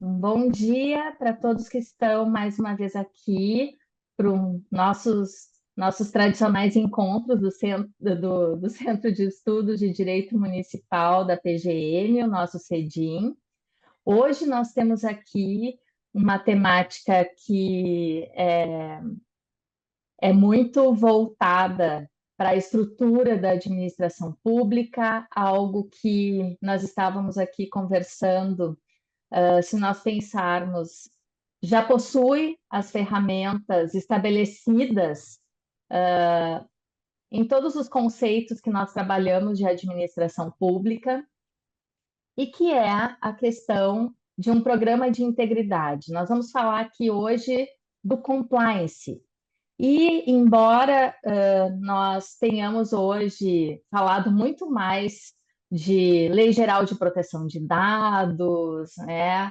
Um bom dia para todos que estão mais uma vez aqui para nossos tradicionais encontros do Centro de Estudos de Direito Municipal da PGM, o nosso CEDIM. Hoje nós temos aqui uma temática que é muito voltada para a estrutura da administração pública, algo que nós estávamos aqui conversando. Se nós pensarmos, já possui as ferramentas estabelecidas em todos os conceitos que nós trabalhamos de administração pública, e que é a questão de um programa de integridade. Nós vamos falar aqui hoje do compliance. E, embora nós tenhamos hoje falado muito mais de Lei Geral de Proteção de Dados, né?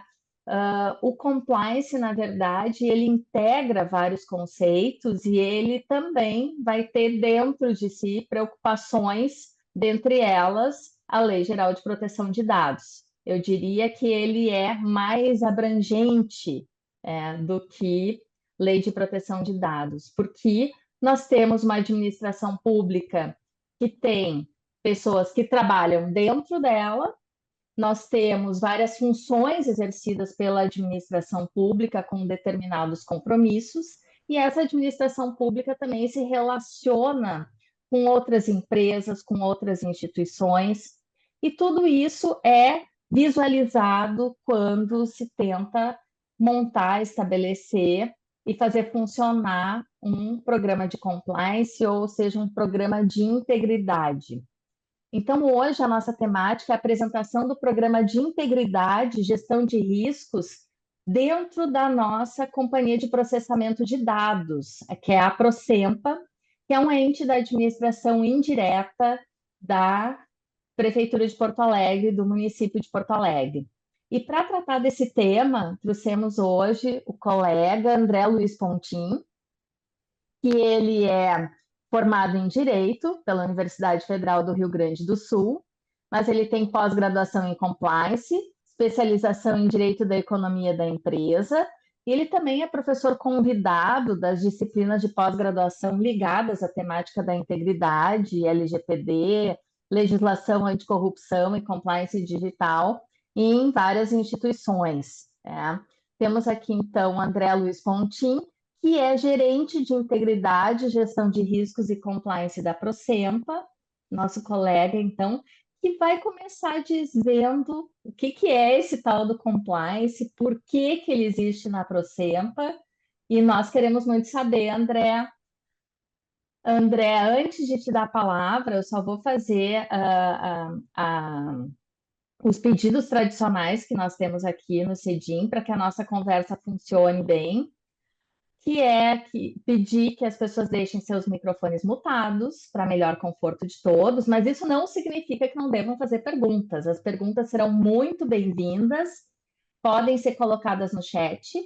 O compliance, na verdade, ele integra vários conceitos e ele também vai ter dentro de si preocupações, dentre elas a Lei Geral de Proteção de Dados. Eu diria que ele é mais abrangente do que Lei de Proteção de Dados, porque nós temos uma administração pública que tem pessoas que trabalham dentro dela. Nós temos várias funções exercidas pela administração pública com determinados compromissos, e essa administração pública também se relaciona com outras empresas, com outras instituições, e tudo isso é visualizado quando se tenta montar, estabelecer e fazer funcionar um programa de compliance, ou seja, um programa de integridade. Então, hoje, a nossa temática é a apresentação do programa de integridade e gestão de riscos dentro da nossa companhia de processamento de dados, que é a Procempa, que é um ente da administração indireta da Prefeitura de Porto Alegre, do município de Porto Alegre. E para tratar desse tema, trouxemos hoje o colega André Luiz Pontin, que ele é formado em Direito pela Universidade Federal do Rio Grande do Sul, mas ele tem pós-graduação em Compliance, especialização em Direito da Economia da Empresa, e ele também é professor convidado das disciplinas de pós-graduação ligadas à temática da integridade, LGPD, legislação anticorrupção e compliance digital em várias instituições. Temos aqui, então, André Luiz Pontin, que é gerente de integridade, gestão de riscos e compliance da Procempa, nosso colega, então, que vai começar dizendo o que é esse tal do compliance, por que ele existe na Procempa, e nós queremos muito saber, André. André, antes de te dar a palavra, eu só vou fazer os pedidos tradicionais que nós temos aqui no CEDIM para que a nossa conversa funcione bem, pedir que as pessoas deixem seus microfones mutados para melhor conforto de todos, mas isso não significa que não devam fazer perguntas. As perguntas serão muito bem-vindas, podem ser colocadas no chat.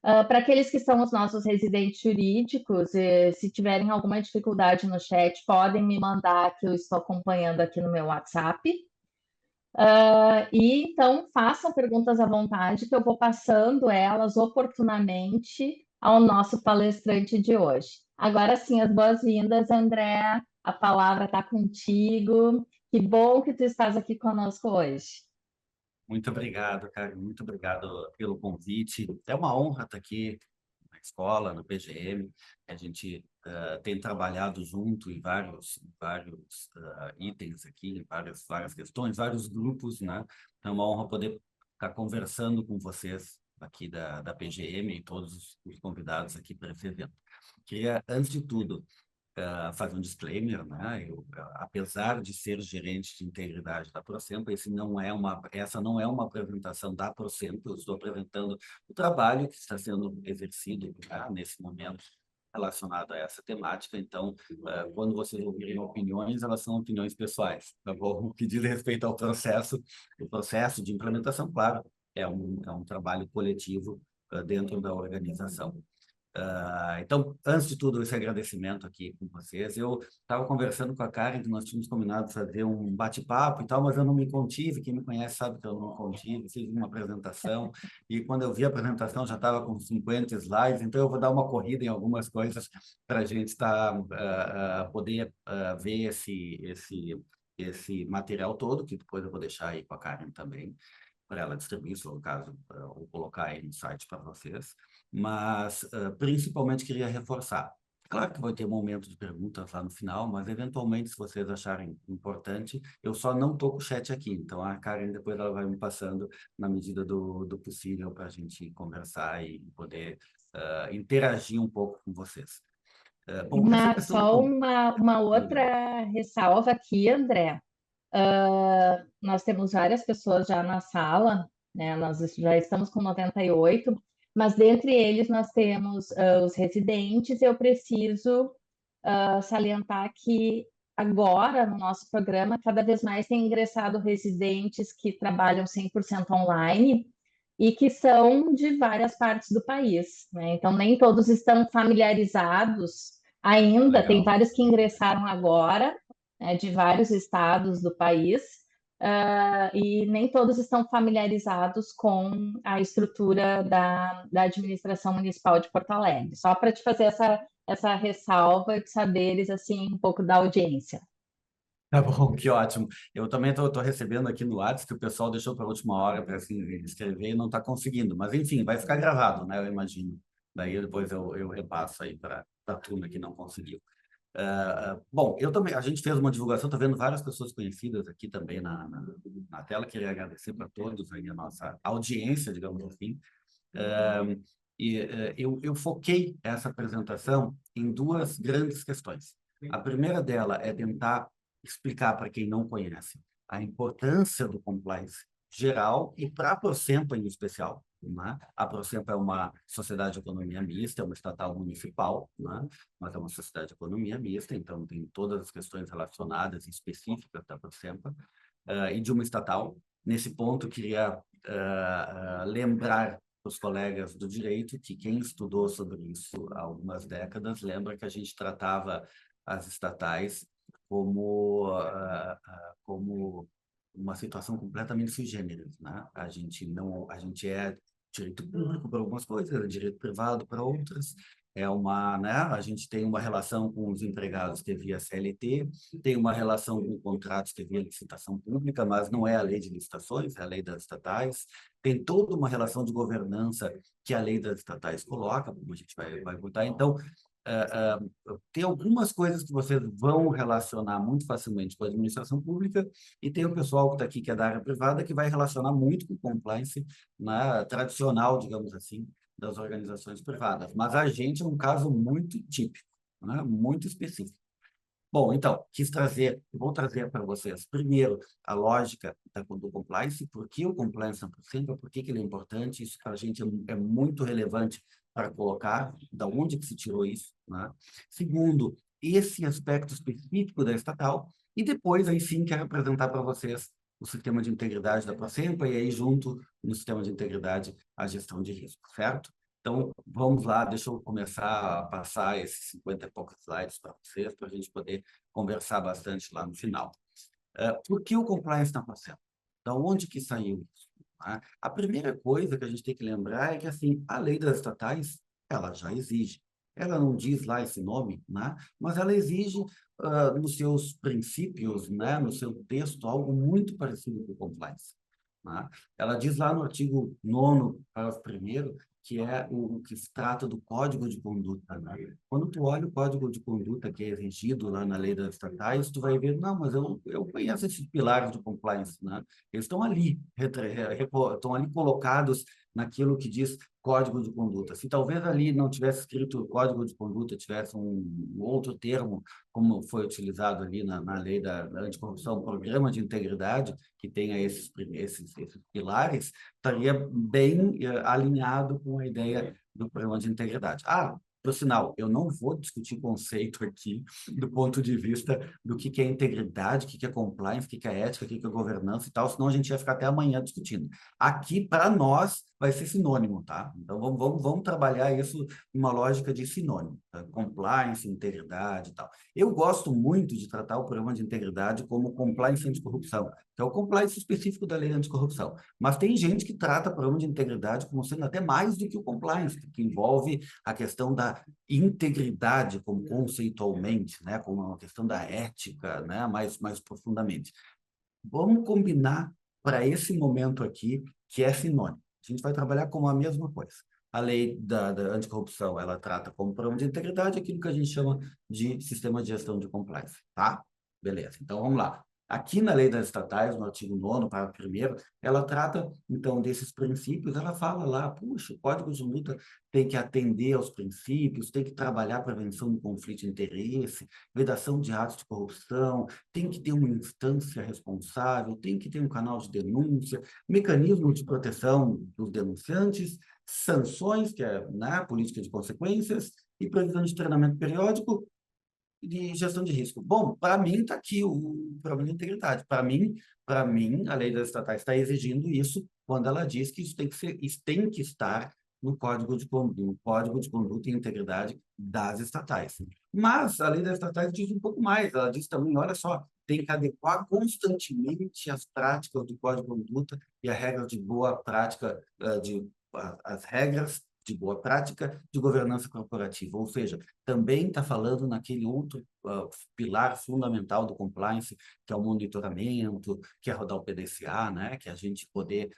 Para aqueles que são os nossos residentes jurídicos, se tiverem alguma dificuldade no chat, podem me mandar, que eu estou acompanhando aqui no meu WhatsApp. E então façam perguntas à vontade, que eu vou passando elas oportunamente ao nosso palestrante de hoje. Agora sim, as boas-vindas, André. A palavra está contigo. Que bom que tu estás aqui conosco hoje. Muito obrigado, Karen. Muito obrigado pelo convite. É uma honra estar aqui na escola, no PGM. A gente tem trabalhado junto em vários itens aqui, em várias questões, vários grupos, né? É uma honra poder estar conversando com vocês aqui da PGM e todos os convidados aqui para esse evento. Queria, antes de tudo, fazer um disclaimer, né? Apesar de ser gerente de integridade da Procempa, essa não é uma apresentação da Procempa, eu estou apresentando o trabalho que está sendo exercido, né, nesse momento relacionado a essa temática. Então, quando vocês ouvirem opiniões, elas são opiniões pessoais, tá bom? O que diz respeito ao processo, o processo de implementação, claro, é um trabalho coletivo dentro da organização. Então, antes de tudo, esse agradecimento aqui com vocês. Eu estava conversando com a Karen, que nós tínhamos combinado fazer um bate-papo e tal, mas eu não me contive. Quem me conhece sabe que eu não me contive. Fiz uma apresentação e quando eu vi a apresentação já estava com 50 slides, então eu vou dar uma corrida em algumas coisas para a gente poder ver esse material todo, que depois eu vou deixar aí com a Karen também para ela distribuir, se for o caso, ou colocar aí no site para vocês. Mas, principalmente, queria reforçar. Claro que vai ter um momento de perguntas lá no final, mas, eventualmente, se vocês acharem importante, eu só não estou com o chat aqui. Então, a Karen, depois, ela vai me passando na medida do possível para a gente conversar e poder interagir um pouco com vocês. Bom, essa questão Só do... uma outra ressalva aqui, André. Nós temos várias pessoas já na sala, né? Nós já estamos com 98, mas dentre eles nós temos os residentes. Eu preciso salientar que agora no nosso programa cada vez mais tem ingressado residentes que trabalham 100% online e que são de várias partes do país, né? Então nem todos estão familiarizados ainda, tem Legal. vários que ingressaram agora, né, de vários estados do país, e nem todos estão familiarizados com a estrutura da administração municipal de Porto Alegre. Só para te fazer essa ressalva de saberes assim um pouco da audiência. Tá bom, que ótimo. Eu também estou recebendo aqui no WhatsApp que o pessoal deixou para a última hora para escrever e não está conseguindo. Mas, enfim, vai ficar gravado, né? Eu imagino. Daí depois eu repasso aí para a turma que não conseguiu. Bom, eu também, a gente fez uma divulgação, está vendo várias pessoas conhecidas aqui também na tela. Queria agradecer para todos aí a nossa audiência, digamos assim. Eu foquei essa apresentação em duas grandes questões. A primeira dela é tentar explicar para quem não conhece a importância do compliance geral e para a Procempa em especial. Né? A Procempa é uma sociedade de economia mista, é uma estatal municipal, né? Mas é uma sociedade de economia mista, então tem todas as questões relacionadas e específicas da Procempa e de uma estatal. Nesse ponto, queria lembrar os colegas do direito que quem estudou sobre isso há algumas décadas lembra que a gente tratava as estatais como uma situação completamente sui generis, né? A gente é direito público para algumas coisas, é direito privado para outras. Né? A gente tem uma relação com os empregados que é via CLT, tem uma relação com contratos que é via licitação pública, mas não é a lei de licitações, é a lei das estatais. Tem toda uma relação de governança que a lei das estatais coloca, como a gente vai botar. Então, tem algumas coisas que vocês vão relacionar muito facilmente com a administração pública e tem o pessoal que está aqui, que é da área privada, que vai relacionar muito com o compliance, né, tradicional, digamos assim, das organizações privadas. Mas a gente é um caso muito típico, né, muito específico. Bom, então, vou trazer para vocês, primeiro, a lógica do compliance, por que o compliance é possível, por que ele é importante, isso para a gente é muito relevante para colocar, da onde que se tirou isso, né? Segundo, esse aspecto específico da estatal, e depois, aí sim, quero apresentar para vocês o sistema de integridade da Procempa, e aí, junto no sistema de integridade, a gestão de risco, certo? Então, vamos lá, deixa eu começar a passar esses 50 e poucos slides para vocês, para a gente poder conversar bastante lá no final. Por que o compliance está passando? Da onde que saiu isso? Tá? A primeira coisa que a gente tem que lembrar é que, assim, a lei das estatais, ela já exige. Ela não diz lá esse nome, né? Mas ela exige, nos seus princípios, né? No seu texto, algo muito parecido com o compliance. Né? Ela diz lá no artigo 9º, parágrafo 1º, que é o que se trata do Código de Conduta. Né? Quando tu olha o Código de Conduta que é exigido lá na lei das estatais, tu vai ver, não, mas eu conheço esses pilares de compliance, né? Eles estão ali, estão ali colocados naquilo que diz Código de Conduta. Se talvez ali não tivesse escrito Código de Conduta, tivesse um outro termo, como foi utilizado ali na lei da anticorrupção, Programa de Integridade, que tenha esses pilares, estaria bem alinhado com a ideia do programa de integridade. Por sinal, eu não vou discutir conceito aqui do ponto de vista do que é integridade, o que é compliance, o que é ética, o que é governança e tal, senão a gente ia ficar até amanhã discutindo. Aqui, para nós, vai ser sinônimo, tá? Então, vamos trabalhar isso numa lógica de sinônimo, tá? Compliance, integridade e tal. Eu gosto muito de tratar o programa de integridade como compliance anticorrupção, que é o compliance específico da lei anticorrupção. Mas tem gente que trata o programa de integridade como sendo até mais do que o compliance, que envolve a questão da integridade como conceitualmente, né, como uma questão da ética, né, mais profundamente. Vamos combinar para esse momento aqui, que é sinônimo. A gente vai trabalhar com a mesma coisa. A lei da anticorrupção, ela trata como programa de integridade aquilo que a gente chama de sistema de gestão de compliance, tá? Beleza, então vamos lá. Aqui na lei das estatais, no artigo 9º, parágrafo 1º, ela trata, então, desses princípios, ela fala lá, puxa, o Código de Multa tem que atender aos princípios, tem que trabalhar a prevenção do conflito de interesse, vedação de atos de corrupção, tem que ter uma instância responsável, tem que ter um canal de denúncia, mecanismos de proteção dos denunciantes, sanções, que é, né, política de consequências, e previsão de treinamento periódico de gestão de risco. Bom, para mim está aqui o problema de integridade. Para mim, a lei das estatais está exigindo isso quando ela diz que isso tem que estar no Código de Conduta e Integridade das estatais. Mas a lei das estatais diz um pouco mais. Ela diz também, olha só, tem que adequar constantemente as práticas do Código de Conduta e as regras de boa prática, as regras de boa prática de governança corporativa, ou seja, também está falando naquele outro pilar fundamental do compliance, que é o monitoramento, que é rodar o PDCA, né? Que é a gente poder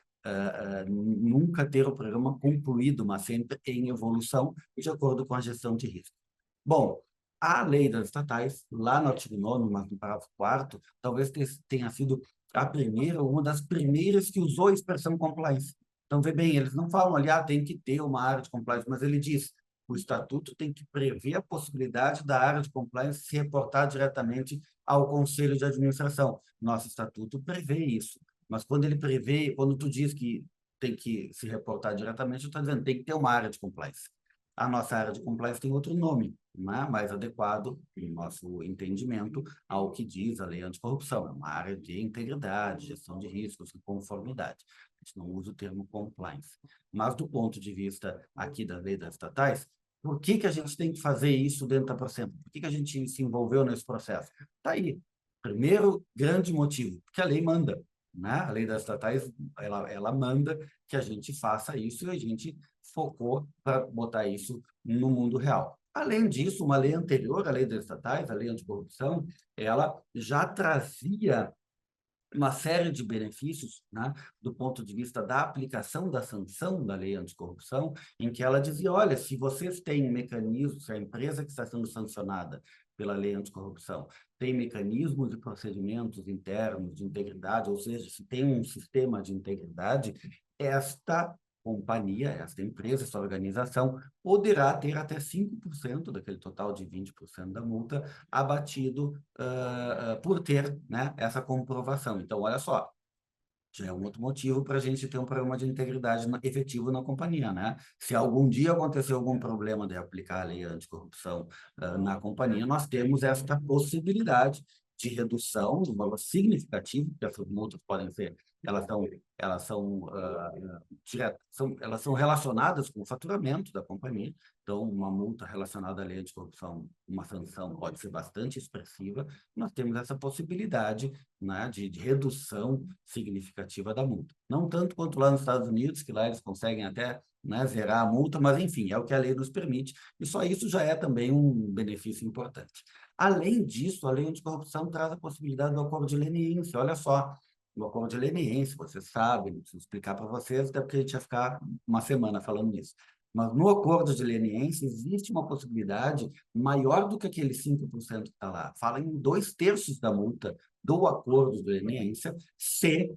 nunca ter o programa concluído, mas sempre em evolução, de acordo com a gestão de risco. Bom, a lei das estatais, lá no artigo 9º, mas no parágrafo 4º, talvez tenha sido a primeira, uma das primeiras que usou a expressão compliance. Então, vê bem, eles não falam ali, tem que ter uma área de compliance, mas ele diz, o estatuto tem que prever a possibilidade da área de compliance se reportar diretamente ao Conselho de Administração. Nosso estatuto prevê isso. Mas quando ele prevê, quando tu diz que tem que se reportar diretamente, eu estou dizendo, tem que ter uma área de compliance. A nossa área de compliance tem outro nome, né? Mais adequado, no nosso entendimento, ao que diz a lei anticorrupção. É uma área de integridade, gestão de riscos e conformidade. A gente não usa o termo compliance. Mas, do ponto de vista aqui da lei das estatais, por que a gente tem que fazer isso dentro da Procemp? Por que a gente se envolveu nesse processo? Está aí. Primeiro grande motivo, porque a lei manda. Né? A lei das estatais, ela manda que a gente faça isso e a gente focou para botar isso no mundo real. Além disso, uma lei anterior à lei das estatais, a lei anticorrupção, ela já trazia uma série de benefícios, né, do ponto de vista da aplicação da sanção da lei anticorrupção, em que ela dizia, olha, se vocês têm mecanismos, se a empresa que está sendo sancionada pela lei anticorrupção tem mecanismos e procedimentos internos de integridade, ou seja, se tem um sistema de integridade, esta companhia, esta empresa, essa organização, poderá ter até 5% daquele total de 20% da multa abatido por ter, né, essa comprovação. Então, olha só, já é um outro motivo para a gente ter um programa de integridade efetivo na companhia, né? Se algum dia acontecer algum problema de aplicar a lei anticorrupção na companhia, nós temos esta possibilidade de redução de valor significativo, porque essas multas podem ser, elas são relacionadas com o faturamento da companhia. Então, uma multa relacionada à lei anticorrupção, uma sanção pode ser bastante expressiva. Nós temos essa possibilidade, né, de redução significativa da multa. Não tanto quanto lá nos Estados Unidos, que lá eles conseguem até, né, zerar a multa, mas, enfim, é o que a lei nos permite, e só isso já é também um benefício importante. Além disso, a lei anticorrupção traz a possibilidade do acordo de leniência. Olha só, o acordo de leniência, vocês sabem, não preciso explicar para vocês, até porque a gente ia ficar uma semana falando nisso. Mas no acordo de leniência existe uma possibilidade maior do que aquele 5% que está lá. Fala em 2/3 da multa do acordo de leniência se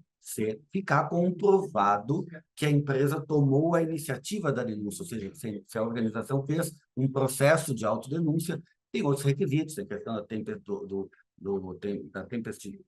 ficar comprovado que a empresa tomou a iniciativa da denúncia, ou seja, se a organização fez um processo de autodenúncia. Tem outros requisitos, tem a questão da tempestade,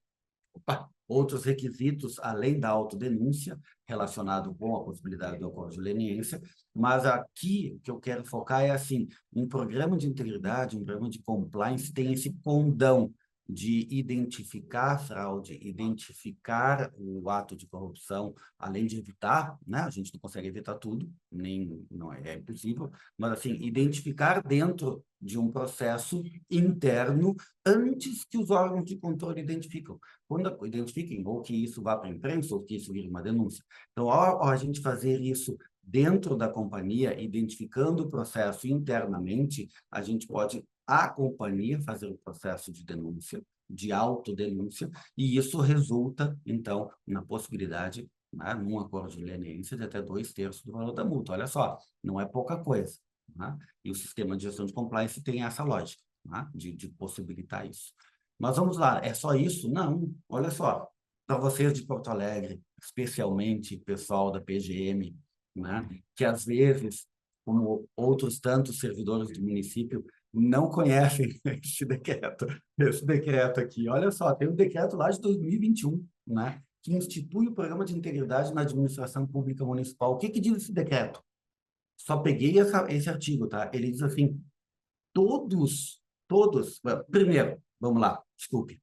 outros requisitos, além da autodenúncia, relacionado com a possibilidade do acordo de leniência, mas aqui o que eu quero focar é assim, um programa de integridade, um programa de compliance tem esse condão de identificar a fraude, identificar o ato de corrupção, além de evitar, né? A gente não consegue evitar tudo, nem não é impossível, mas assim, identificar dentro de um processo interno antes que os órgãos de controle identificam. Quando identifiquem, ou que isso vá para a imprensa, ou que isso vire uma denúncia. Então, ao a gente fazer isso dentro da companhia, identificando o processo internamente, a gente pode a companhia fazer o processo de denúncia, de autodenúncia, e isso resulta, então, na possibilidade, né, num acordo de leniência, de até 2/3 do valor da multa. Olha só, não é pouca coisa. Né? E o sistema de gestão de compliance tem essa lógica, né, de possibilitar isso. Mas vamos lá, é só isso? Não, olha só, para vocês de Porto Alegre, especialmente pessoal da PGM, né, que às vezes, como outros tantos servidores do município, não conhecem esse decreto aqui. Olha só, tem um decreto lá de 2021, né, que institui o Programa de Integridade na Administração Pública Municipal. O que diz esse decreto? Só peguei esse artigo, tá? Ele diz assim, todos, primeiro, vamos lá, desculpe,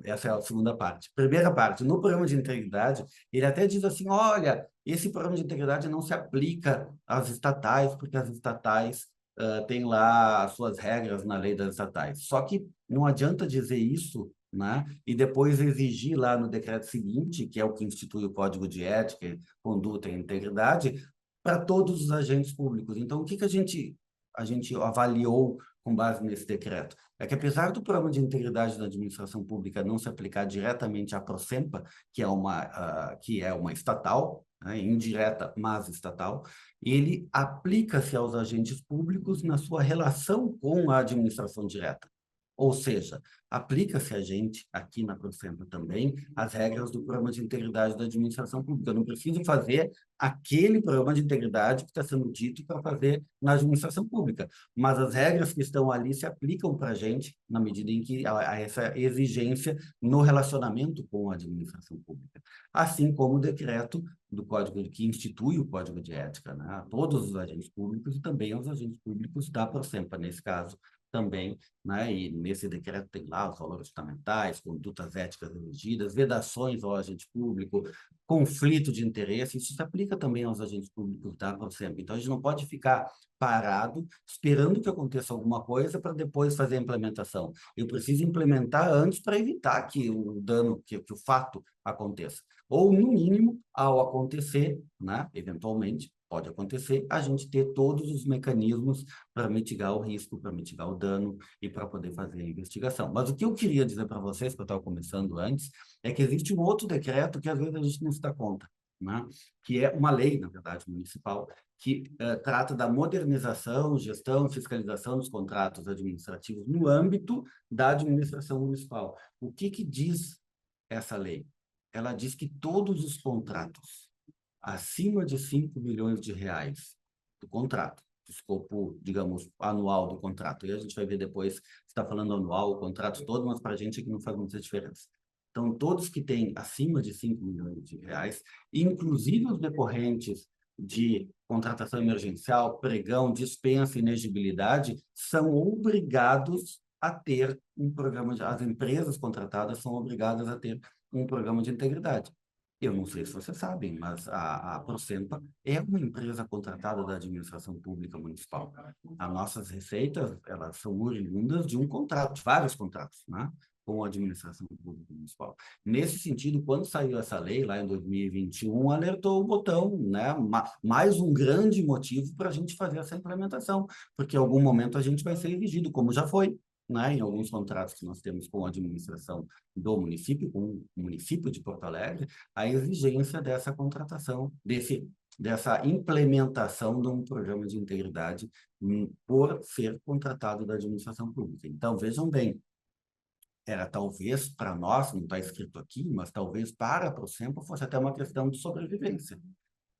essa é a segunda parte. Primeira parte, no programa de integridade, ele até diz assim, olha, esse programa de integridade não se aplica às estatais, porque as estatais têm lá as suas regras na lei das estatais. Só que não adianta dizer isso, né? E depois exigir lá no decreto seguinte, que é o que institui o Código de Ética, Conduta e Integridade, para todos os agentes públicos. Então, o que a gente avaliou com base nesse decreto? É que, apesar do programa de integridade da administração pública não se aplicar diretamente à Procempa, que é uma estatal, né, indireta, mas estatal, ele aplica-se aos agentes públicos na sua relação com a administração direta. Ou seja, aplica-se a gente, aqui na Procempa também, as regras do programa de integridade da administração pública. Eu não preciso fazer aquele programa de integridade que está sendo dito para fazer na administração pública, mas as regras que estão ali se aplicam para a gente na medida em que há essa exigência no relacionamento com a administração pública. Assim como o decreto do Código que institui o Código de Ética, né, a todos os agentes públicos e também aos agentes públicos da Procempa, nesse caso, também, né? E nesse decreto tem lá os valores fundamentais, condutas éticas exigidas, vedações ao agente público, conflito de interesse, isso se aplica também aos agentes públicos da Procempa. Então, a gente não pode ficar parado, esperando que aconteça alguma coisa para depois fazer a implementação. Eu preciso implementar antes para evitar que o dano, que o fato aconteça. Ou, no mínimo, ao acontecer, né, eventualmente, pode acontecer, a gente ter todos os mecanismos para mitigar o risco, para mitigar o dano e para poder fazer a investigação. Mas o que eu queria dizer para vocês, que eu estava começando antes, é que existe um outro decreto que às vezes a gente não se dá conta, né? Que é uma lei, na verdade, municipal, que trata da modernização, gestão, fiscalização dos contratos administrativos no âmbito da administração municipal. O que diz essa lei? Ela diz que todos os contratos acima de 5 milhões de reais do contrato, do escopo, digamos, anual do contrato. E a gente vai ver depois se está falando anual, o contrato todo, mas para a gente aqui não faz muita diferença. Então, todos que têm acima de 5 milhões de reais, inclusive os decorrentes de contratação emergencial, pregão, dispensa, inexigibilidade, são obrigados a ter um programa as empresas contratadas são obrigadas a ter um programa de integridade. Eu não sei se vocês sabem, mas a Procempa é uma empresa contratada da administração pública municipal. As nossas receitas, elas são oriundas de um contrato, de vários contratos, né, com a administração pública municipal. Nesse sentido, quando saiu essa lei, lá em 2021, alertou o botão, né, mais um grande motivo para a gente fazer essa implementação, porque em algum momento a gente vai ser exigido, como já foi, né, em alguns contratos que nós temos com a administração do município, com o município de Porto Alegre, a exigência dessa contratação, dessa implementação de um programa de integridade por ser contratado da administração pública. Então, vejam bem, era talvez para nós, não está escrito aqui, mas talvez para a Procempa fosse até uma questão de sobrevivência.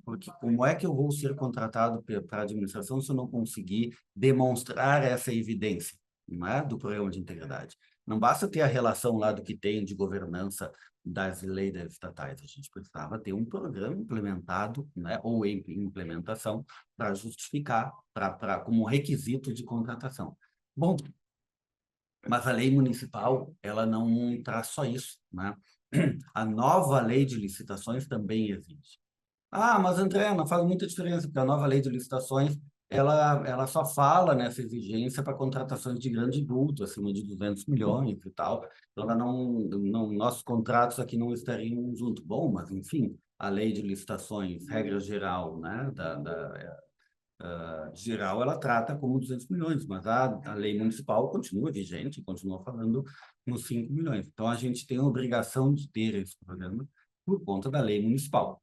Porque como é que eu vou ser contratado para a administração se eu não conseguir demonstrar essa evidência, não é, do programa de integridade? Não basta ter a relação lá do que tem de governança das leis estatais, a gente precisava ter um programa implementado, né, ou em implementação, para justificar, como requisito de contratação. Bom, mas a lei municipal, ela não traz só isso, né? A nova lei de licitações também existe. Ah, mas André, não faz muita diferença, porque a nova lei de licitações, ela só fala nessa exigência para contratações de grande vulto, acima de 200 milhões e tal. Então, ela nossos contratos aqui não estariam junto. Bom, mas enfim, a lei de licitações, regra geral, né, geral, ela trata como 200 milhões, mas a lei municipal continua vigente, continua falando nos 5 milhões. Então, a gente tem a obrigação de ter esse programa por conta da lei municipal,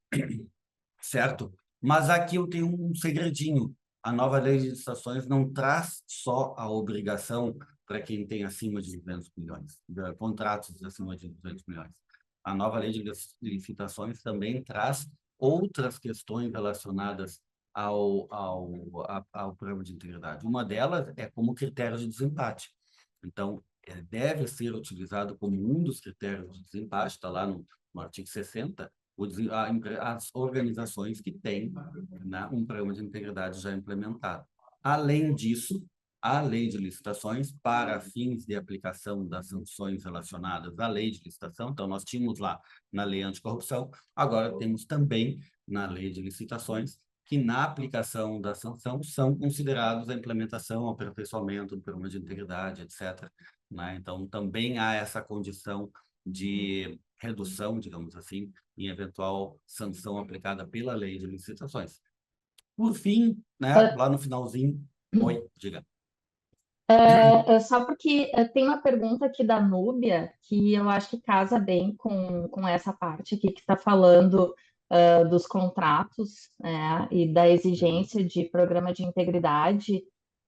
certo? Mas aqui eu tenho um segredinho. A nova lei de licitações não traz só a obrigação para quem tem acima de 200 milhões, contratos acima de 200 milhões. A nova lei de licitações também traz outras questões relacionadas ao programa de integridade. Uma delas é como critério de desempate. Então, deve ser utilizado como um dos critérios de desempate, está lá no artigo 60, as organizações que têm, né, um programa de integridade já implementado. Além disso, a lei de licitações, para fins de aplicação das sanções relacionadas à lei de licitação, então nós tínhamos lá na lei anticorrupção, agora temos também na lei de licitações, que na aplicação da sanção são considerados a implementação, o aperfeiçoamento do programa de integridade, etc., né? Então, também há essa condição de redução, digamos assim, em eventual sanção aplicada pela lei de licitações. Por fim, né, lá no finalzinho, oi, diga. Só porque tem uma pergunta aqui da Núbia que eu acho que casa bem com essa parte aqui que está falando dos contratos, né, e da exigência de programa de integridade.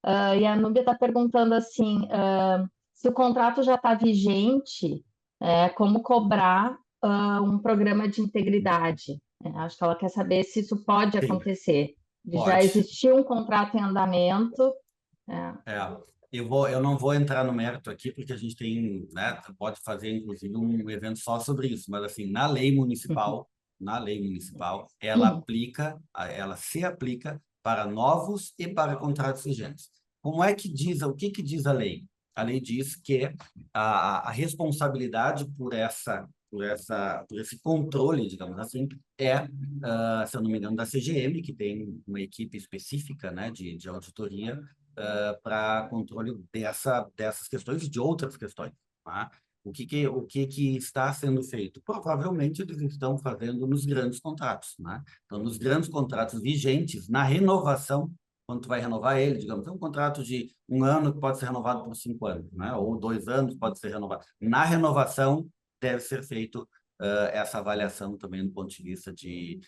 E a Núbia está perguntando assim, se o contrato já está vigente, como cobrar um programa de integridade? Acho que ela quer saber se isso pode Sim, acontecer, de já pode. existir um contrato em andamento. É, eu não vou entrar no mérito aqui, porque a gente tem, né, pode fazer, inclusive, um evento só sobre isso, mas, assim, na lei municipal, ela se aplica para novos e para contratos vigentes. Como é que diz, o que diz a lei? A lei diz que a responsabilidade por esse controle, digamos assim, se eu não me engano, da CGM, que tem uma equipe específica, né, de auditoria, para controle dessas questões e de outras questões. Tá? O que está sendo feito? Provavelmente eles estão fazendo nos grandes contratos. Né? Então, nos grandes contratos vigentes, na renovação, quando tu vai renovar ele, digamos, é um contrato de 1 ano que pode ser renovado por 5 anos, né? Ou 2 anos pode ser renovado. Na renovação, deve ser feito essa avaliação também do ponto de vista de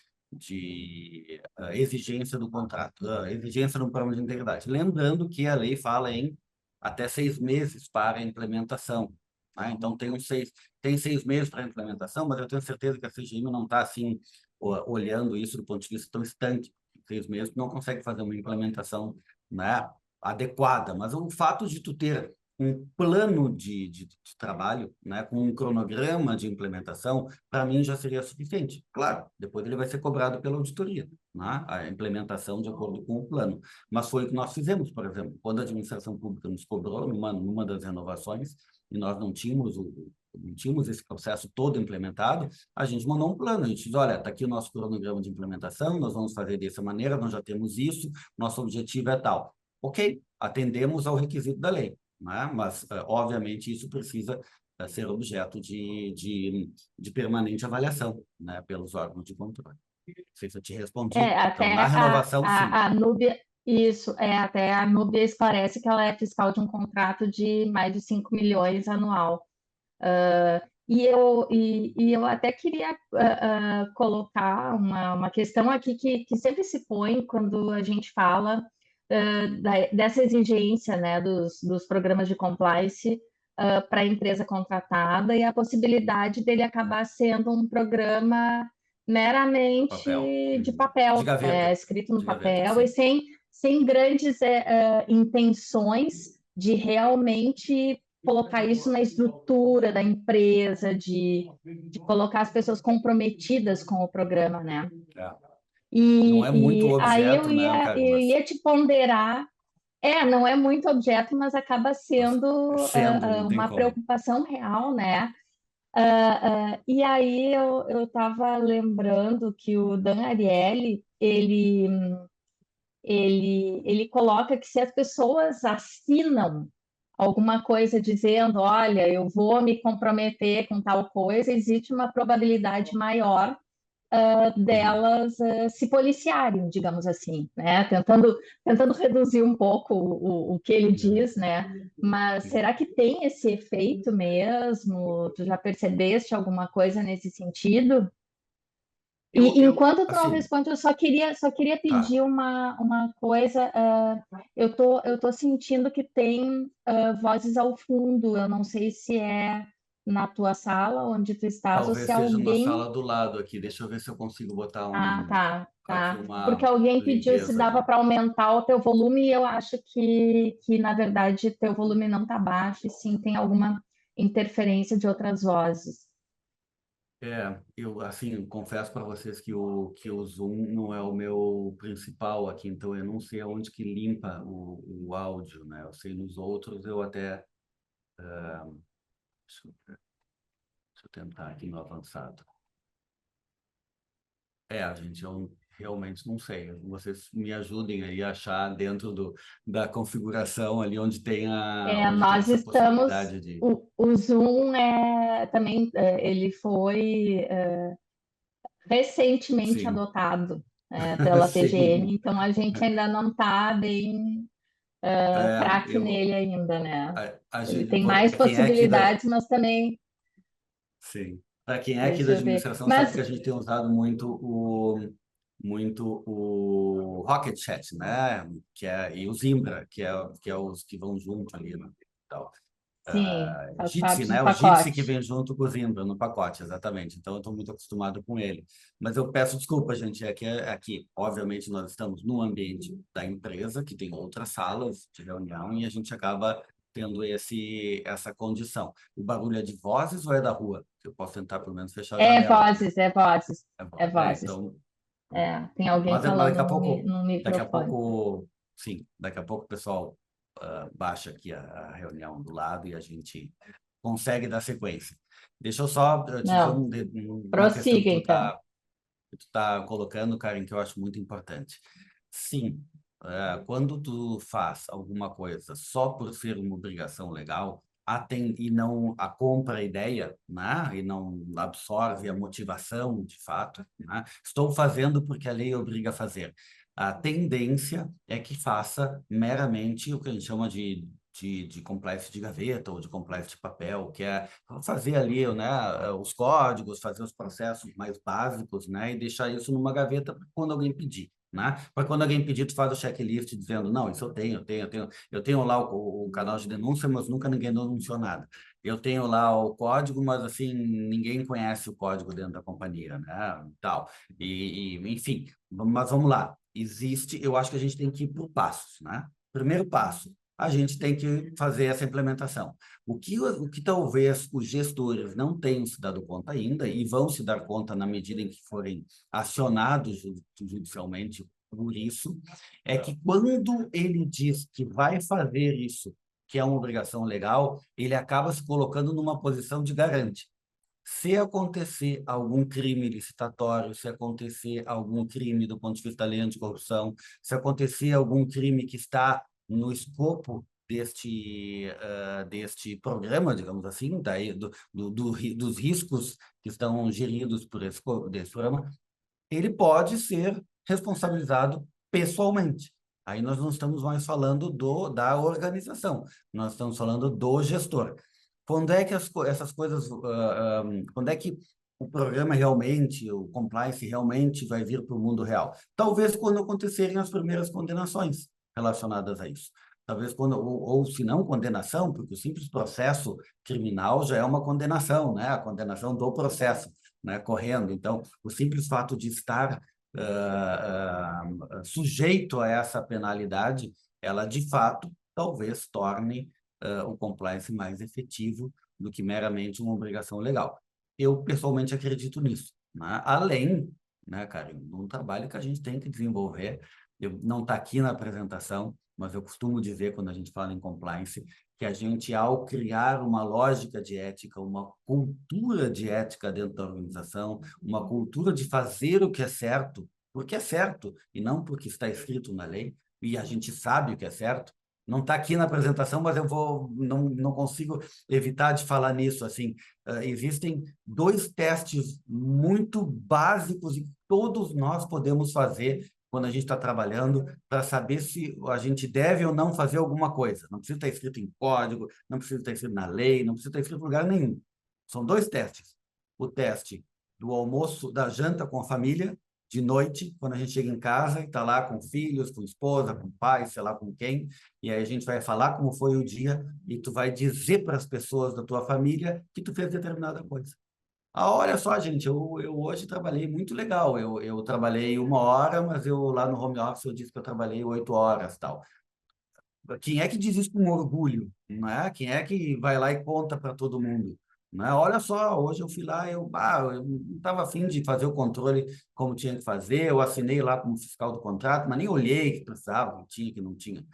exigência do contrato, exigência do programa de integridade. Lembrando que a lei fala em até 6 meses para a implementação. Tá? Então, tem 6 meses para a implementação, mas eu tenho certeza que a CGM não está assim, olhando isso do ponto de vista tão estanque. 6 meses não consegue fazer uma implementação, né, adequada, mas o fato de tu ter um plano de trabalho, né, com um cronograma de implementação, para mim já seria suficiente. Claro, depois ele vai ser cobrado pela auditoria, né, a implementação de acordo com o plano. Mas foi o que nós fizemos, por exemplo, quando a administração pública nos cobrou numa das renovações, e nós não tínhamos esse processo todo implementado, a gente mandou um plano, a gente diz, olha, está aqui o nosso cronograma de implementação, nós vamos fazer dessa maneira, nós já temos isso, nosso objetivo é tal. Ok, atendemos ao requisito da lei, né? Mas, obviamente, isso precisa ser objeto de permanente avaliação, né, pelos órgãos de controle. Não sei se eu te respondi. Então, Até na renovação, sim. a Núbia, isso, até a Núbia esclarece que ela é fiscal de um contrato de mais de 5 milhões anual. E eu até queria colocar uma questão aqui que sempre se põe quando a gente fala dessa exigência, né, dos programas de compliance para a empresa contratada e a possibilidade dele acabar sendo um programa Papel. meramente de De papel, gaveta. escrito no De gaveta, papel e sim. sem grandes intenções de realmente colocar isso na estrutura da empresa, de colocar as pessoas comprometidas com o programa, né? É. Não é muito E aí objeto, né, cara, eu mas ia te ponderar, não é muito objeto, mas acaba sendo sendo, não tem uma como. preocupação real, né? E aí eu estava lembrando que o Dan Ariely, ele coloca que se as pessoas assinam alguma coisa dizendo, olha, eu vou me comprometer com tal coisa, existe uma probabilidade maior Uhum. delas se policiarem, digamos assim, né? Tentando reduzir um pouco o que ele É, diz, né? Mas sim. será que tem esse efeito mesmo? Tu já percebeste alguma coisa nesse sentido? E enquanto tu não Assim, responde, eu só queria tá. pedir uma coisa. Eu tô sentindo que tem vozes ao fundo. Eu não sei se é na tua sala onde tu estás ou se Talvez seja na alguém. sala do lado aqui. Deixa eu ver se eu consigo botar Ah, tá, aqui tá. Porque uma alguém pediu se limpeza dava aqui. para aumentar o teu volume e eu acho que na verdade, teu volume não tá baixo e sim tem alguma interferência de outras vozes. Eu assim confesso para vocês que o Zoom não é o meu principal aqui, então eu não sei aonde que limpa o áudio, né? Eu sei nos outros, eu até deixa eu, deixa eu tentar aqui no avançado. Gente, eu realmente não sei. Vocês me ajudem aí a achar dentro da configuração ali onde tem Nós essa estamos. possibilidade de. O Zoom também ele foi recentemente Sim, adotado pela PGM, sim. então a gente ainda não está bem craque Eu, nele ainda, né? a Ele gente, tem mais para quem é aqui da, possibilidades, mas também, sim, para quem é aqui da deixa eu ver. administração sabe Mas que a gente tem usado muito o Rocket Chat, né? E o Zimbra, que é os que vão junto ali, né? Tal. sim, faz Jitsi, parte do né? O Jitsi que pacote. vem junto com o Zimbra no pacote, exatamente. Então, eu estou muito acostumado com ele. Mas eu peço desculpa, gente, aqui, obviamente, nós estamos no ambiente da empresa, que tem outras salas de reunião, e a gente acaba tendo essa condição. O barulho é de vozes ou é da rua? Eu posso tentar, pelo menos, fechar a É janela aqui. vozes, é vozes, é vozes. Então, Tem alguém mas daqui falando a pouco, no daqui a microfone. pouco, sim, daqui a pouco o pessoal baixa aqui a reunião do lado e a gente consegue dar sequência. Deixa eu só te dizer Não, uma questão que prossiga então. tu tá colocando, Karen, que eu acho muito importante. Sim, quando tu faz alguma coisa só por ser uma obrigação legal, e não a compra a ideia, né? E não absorve a motivação, de fato, né? Estou fazendo porque a lei obriga a fazer. A tendência é que faça meramente o que a gente chama de compliance de gaveta ou de compliance de papel, que é fazer ali, né, os códigos, fazer os processos mais básicos, né, e deixar isso numa gaveta para quando alguém pedir. Né? Para quando alguém pedir, tu faz o checklist dizendo, não, isso eu tenho lá o canal de denúncia, mas nunca ninguém denunciou nada. Eu tenho lá o código, mas assim, ninguém conhece o código dentro da companhia, né? Tal. Enfim, mas vamos lá. Eu acho que a gente tem que ir por passos, né? Primeiro passo, a gente tem que fazer essa implementação. O que talvez os gestores não tenham se dado conta ainda, e vão se dar conta na medida em que forem acionados judicialmente por isso, é que quando ele diz que vai fazer isso, que é uma obrigação legal, ele acaba se colocando numa posição de garante. Se acontecer algum crime licitatório, se acontecer algum crime do ponto de vista da lei anticorrupção, se acontecer algum crime que está no escopo deste programa, digamos assim, dos riscos que estão geridos por desse programa, ele pode ser responsabilizado pessoalmente. Aí nós não estamos mais falando da organização, nós estamos falando do gestor. Quando é que essas coisas, quando é que o programa realmente, o compliance realmente vai vir para o mundo real? Talvez quando acontecerem as primeiras condenações relacionadas a isso. Talvez quando, ou se não condenação, porque o simples processo criminal já é uma condenação, né? A condenação do processo, né? Correndo. Então, o simples fato de estar sujeito a essa penalidade, ela de fato talvez torne o compliance mais efetivo do que meramente uma obrigação legal. Eu, pessoalmente, acredito nisso, né? Além, né, cara, um trabalho que a gente tem que desenvolver, não está aqui na apresentação, mas eu costumo dizer, quando a gente fala em compliance, que a gente, ao criar uma lógica de ética, uma cultura de ética dentro da organização, uma cultura de fazer o que é certo, porque é certo, e não porque está escrito na lei, e a gente sabe o que é certo. Não está aqui na apresentação, mas eu não consigo evitar de falar nisso. Assim, existem dois testes muito básicos e todos nós podemos fazer quando a gente está trabalhando para saber se a gente deve ou não fazer alguma coisa. Não precisa estar escrito em código, não precisa estar escrito na lei, não precisa estar escrito em lugar nenhum. São dois testes. O teste do almoço, da janta com a família, de noite, quando a gente chega em casa e está lá com filhos, com esposa, com pai, sei lá com quem, e aí a gente vai falar como foi o dia e tu vai dizer para as pessoas da tua família que tu fez determinada coisa. Ah, olha só, gente, eu hoje trabalhei muito legal. Eu trabalhei 1 hora, mas eu lá no home office eu disse que eu trabalhei 8 horas, tal. Quem é que diz isso com orgulho, não é? Quem é que vai lá e conta para todo mundo? Não é? Olha só, hoje eu fui lá, eu não estava afim de fazer o controle como tinha que fazer, eu assinei lá como fiscal do contrato, mas nem olhei que precisava, que tinha, que não tinha.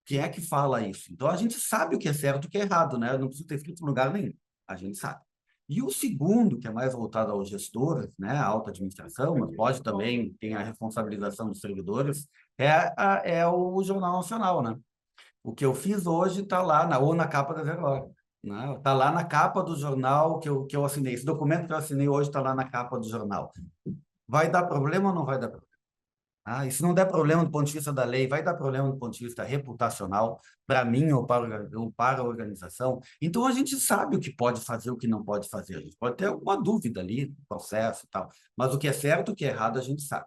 Quem é que fala isso? Então a gente sabe o que é certo e o que é errado, né? Não precisa ter escrito em lugar nenhum. A gente sabe. E o segundo, que é mais voltado aos gestores, né, a alta administração, mas pode também ter a responsabilização dos servidores, é o Jornal Nacional, né? O que eu fiz hoje está lá, ou na capa da Zero Hora. Né? Está lá na capa do jornal que eu assinei. Esse documento que eu assinei hoje está lá na capa do jornal. Vai dar problema ou não vai dar problema? Ah, e se não der problema do ponto de vista da lei, vai dar problema do ponto de vista reputacional para mim ou para a organização. Então, a gente sabe o que pode fazer, o que não pode fazer. A gente pode ter alguma dúvida ali, processo e tal. Mas o que é certo, o que é errado, a gente sabe.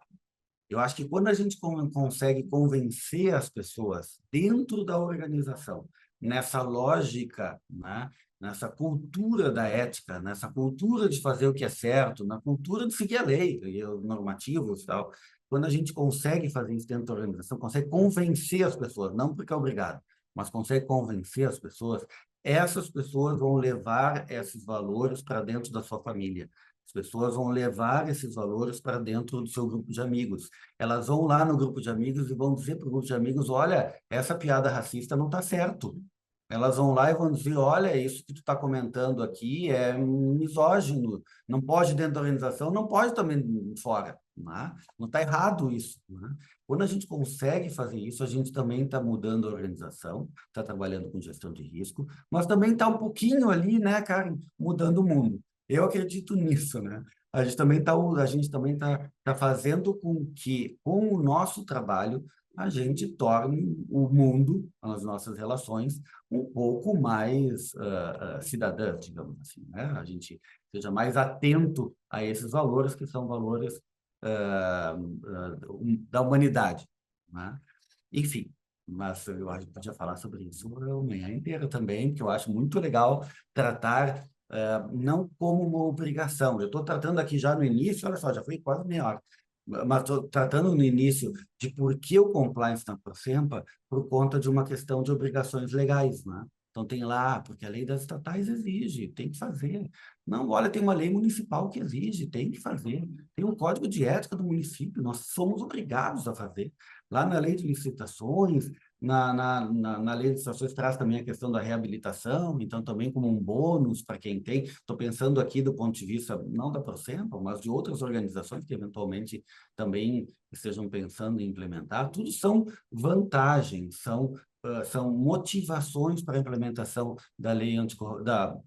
Eu acho que quando a gente consegue convencer as pessoas dentro da organização, nessa lógica, né? Nessa cultura da ética, nessa cultura de fazer o que é certo, na cultura de seguir a lei e os normativos e tal, quando a gente consegue fazer isso dentro da organização, consegue convencer as pessoas, não porque é obrigado, mas consegue convencer as pessoas, essas pessoas vão levar esses valores para dentro da sua família. As pessoas vão levar esses valores para dentro do seu grupo de amigos. Elas vão lá no grupo de amigos e vão dizer para o grupo de amigos, olha, essa piada racista não está certo. Elas vão lá e vão dizer, olha, isso que tu está comentando aqui é misógino, não pode dentro da organização, não pode também fora. Né? Não está errado isso. Né? Quando a gente consegue fazer isso, a gente também está mudando a organização, está trabalhando com gestão de risco, mas também está um pouquinho ali, né, cara, mudando o mundo. Eu acredito nisso, né? A gente também tá fazendo com que, com o nosso trabalho, a gente torne o mundo, as nossas relações, um pouco mais cidadãs, digamos assim, né? A gente seja mais atento a esses valores que são valores da humanidade, né? Enfim, mas eu acho que podia falar sobre isso a manhã inteira também, que eu acho muito legal tratar não como uma obrigação. Eu estou tratando aqui já no início, olha só, já foi quase meia hora, mas estou tratando no início de por que o compliance na Procempa por conta de uma questão de obrigações legais, né? Então tem lá, porque a lei das estatais exige, tem que fazer. Não, olha, tem uma lei municipal que exige, tem que fazer. Tem um código de ética do município, nós somos obrigados a fazer. Lá na lei de licitações, na lei de licitações traz também a questão da reabilitação, então também como um bônus para quem tem. Estou pensando aqui do ponto de vista, não da Procempa, mas de outras organizações que eventualmente também estejam pensando em implementar. Tudo são vantagens, são motivações para a implementação da lei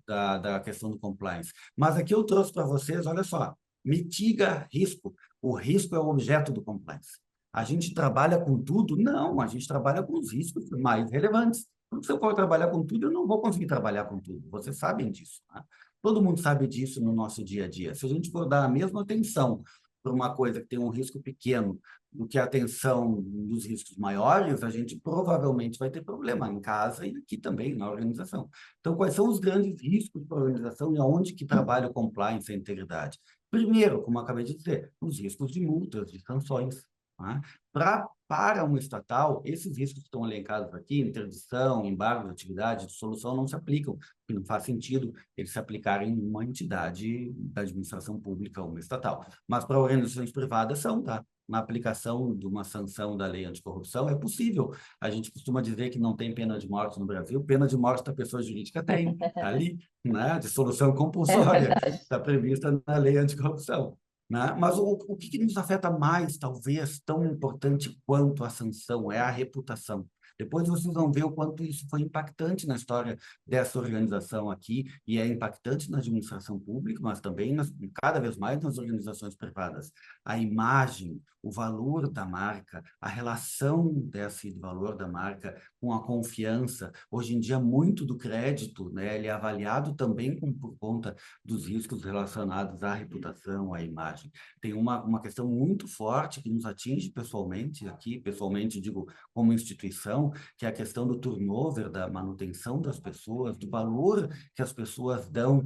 da questão do compliance. Mas aqui eu trouxe para vocês, olha só, mitiga risco. O risco é o objeto do compliance. A gente trabalha com tudo? Não, a gente trabalha com os riscos mais relevantes. Porque se eu for trabalhar com tudo, eu não vou conseguir trabalhar com tudo. Vocês sabem disso, né? Todo mundo sabe disso no nosso dia a dia. Se a gente for dar a mesma atenção para uma coisa que tem um risco pequeno do que a atenção dos riscos maiores, a gente provavelmente vai ter problema em casa e aqui também, na organização. Então, quais são os grandes riscos para a organização e aonde que trabalha o compliance e a integridade? Primeiro, como eu acabei de dizer, os riscos de multas, de sanções. Né? Para uma estatal, esses riscos que estão elencados aqui, interdição, embargo de atividade, dissolução, não se aplicam, porque não faz sentido eles se aplicarem em uma entidade da administração pública ou uma estatal. Mas para organizações privadas são, tá? Na aplicação de uma sanção da lei anticorrupção, é possível. A gente costuma dizer que não tem pena de morte no Brasil, pena de morte da pessoa jurídica tem, está ali, né? Dissolução É compulsória, verdade. está prevista na lei anticorrupção. Né? Mas o que nos afeta mais, talvez, tão importante quanto a sanção, é a reputação. Depois vocês vão ver o quanto isso foi impactante na história dessa organização aqui, e é impactante na administração pública, mas também, cada vez mais, nas organizações privadas. A imagem, o valor da marca, a relação desse valor da marca com a confiança. Hoje em dia, muito do crédito, né, ele é avaliado também por conta dos riscos relacionados à reputação, à imagem. Tem uma questão muito forte que nos atinge pessoalmente, aqui, pessoalmente, digo, como instituição, que é a questão do turnover, da manutenção das pessoas, do valor que as pessoas dão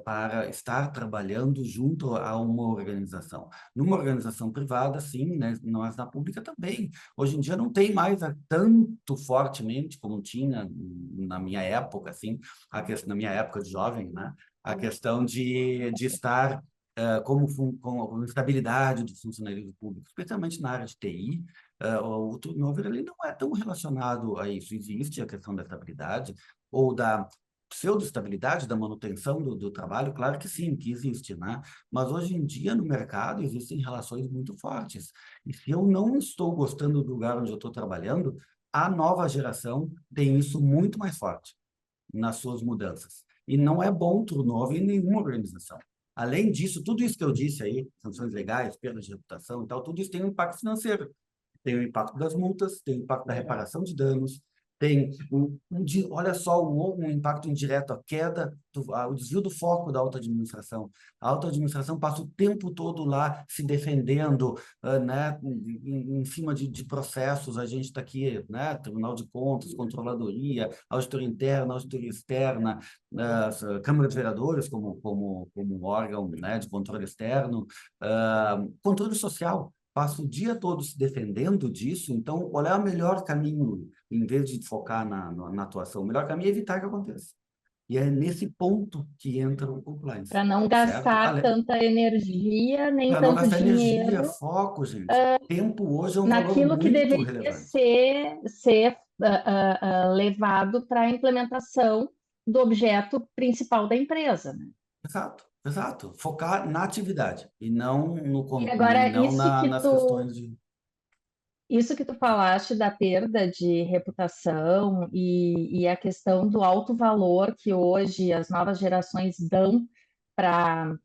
para estar trabalhando junto a uma organização. Numa organização privada, sim, né, mas na pública também. Hoje em dia não tem mais tanto fortemente como tinha na minha época, assim, na minha época de jovem, né? A questão de estar com estabilidade do funcionalismo público, especialmente na área de TI, o turnover ele não é tão relacionado a isso. Existe a questão da estabilidade ou da pseudo-estabilidade, da manutenção do trabalho, claro que sim, que existe, né? Mas hoje em dia no mercado existem relações muito fortes. E se eu não estou gostando do lugar onde eu estou trabalhando, a nova geração tem isso muito mais forte nas suas mudanças. E não é bom turnover em nenhuma organização. Além disso, tudo isso que eu disse aí, sanções legais, perda de reputação e tal, tudo isso tem um impacto financeiro. Tem o impacto das multas, tem o impacto da reparação de danos, tem olha só, um impacto indireto, a queda, o desvio do foco da alta administração. A alta administração passa o tempo todo lá se defendendo, né, em cima de processos. A gente está aqui, né, Tribunal de Contas, Controladoria, auditoria interna, auditoria externa, Câmara de Vereadores como órgão, né, de controle externo, controle social. Passa o dia todo se defendendo disso, então qual é o melhor caminho, em vez de focar na atuação? O melhor caminho é evitar que aconteça. E é nesse ponto que entra o compliance, Para não certo? gastar tanta energia, nem Para não tanto gastar energia, dinheiro foco, gente. Tempo hoje é um valor naquilo que muito deveria relevante. ser levado para a implementação do objeto principal da empresa, né? Exato, exato. Focar na atividade e não, E e agora, não nas questões de... isso que tu falaste da perda de reputação e a questão do alto valor que hoje as novas gerações dão para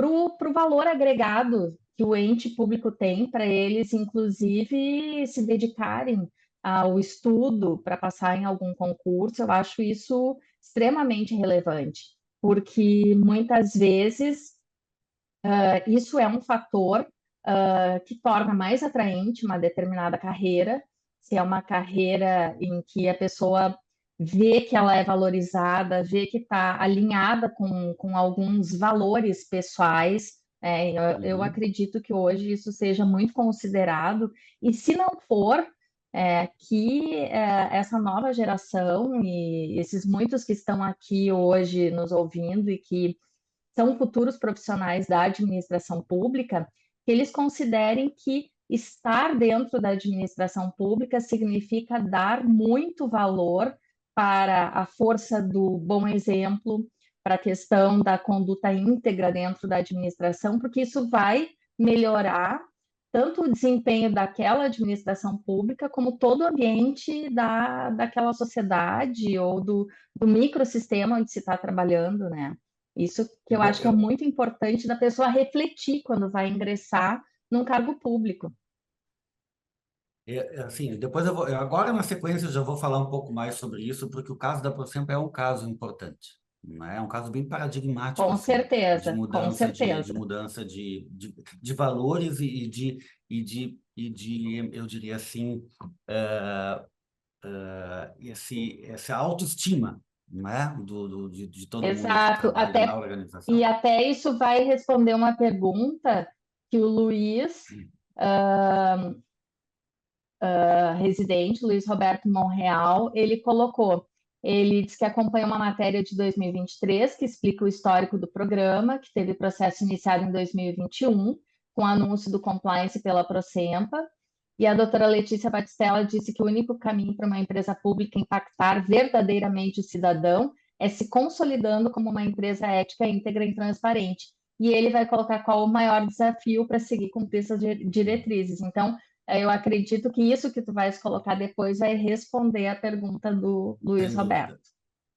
o valor agregado que o ente público tem para eles, inclusive, se dedicarem ao estudo para passar em algum concurso, eu acho isso extremamente relevante, porque muitas vezes isso é um fator que torna mais atraente uma determinada carreira, se é uma carreira em que a pessoa vê que ela é valorizada, vê que está alinhada com alguns valores pessoais. Eu Uhum. acredito que hoje isso seja muito considerado, e se não for, que essa nova geração e esses muitos que estão aqui hoje nos ouvindo e que são futuros profissionais da administração pública, que eles considerem que estar dentro da administração pública significa dar muito valor para a força do bom exemplo, para a questão da conduta íntegra dentro da administração, porque isso vai melhorar tanto o desempenho daquela administração pública, como todo o ambiente daquela sociedade ou do microsistema onde se está trabalhando, né? Isso que eu acho que é muito importante da pessoa refletir quando vai ingressar num cargo público. Assim, depois agora na sequência eu já vou falar um pouco mais sobre isso, porque o caso da Procemp é um caso importante, né? É um caso bem paradigmático, Com assim, certeza, com de certeza. mudança de valores eu diria assim, essa autoestima, né? De todo mundo que Exato. trabalha na organização. E até isso vai responder uma pergunta que o Luiz residente, Luiz Roberto Monreal, ele disse que acompanha uma matéria de 2023 que explica o histórico do programa, que teve processo iniciado em 2021, com anúncio do compliance pela Procempa, e a doutora Letícia Batistella disse que o único caminho para uma empresa pública impactar verdadeiramente o cidadão é se consolidando como uma empresa ética, íntegra e transparente. E ele vai colocar qual o maior desafio para seguir cumprir essas diretrizes. Então, eu acredito que isso que tu vais colocar depois vai responder à pergunta do Luiz Sem Roberto.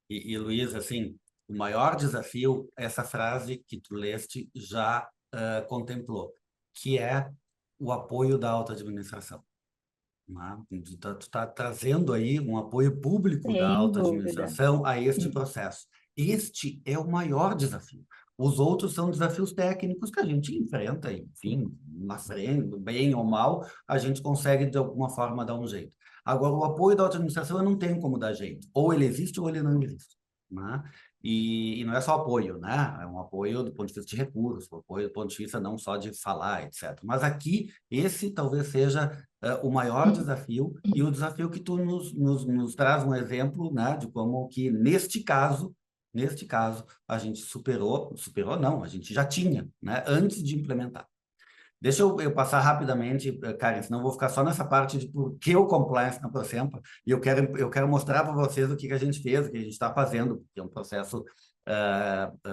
dúvida. Luiz, assim, o maior desafio, essa frase que tu leste já contemplou, que é o apoio da alta administração. Né? Tu tá trazendo aí um apoio público da Sem alta dúvida. administração a este processo. Este é o maior desafio. Os outros são desafios técnicos que a gente enfrenta, enfim, na frente, bem ou mal, a gente consegue de alguma forma dar um jeito. Agora, o apoio da alta administração eu não tenho como dar jeito. Ou ele existe ou ele não existe. Né? E não é só apoio, né? É um apoio do ponto de vista de recursos, um apoio do ponto de vista não só de falar, etc. Mas aqui, esse talvez seja o maior desafio e o desafio que tu nos traz um exemplo, né, de como que neste caso, a gente superou não, a gente já tinha, né, antes de implementar. Deixa eu passar rapidamente, Karen, senão eu vou ficar só nessa parte de por que o compliance na Procempa, e eu quero mostrar para vocês o que a gente fez, o que a gente está fazendo, porque é um processo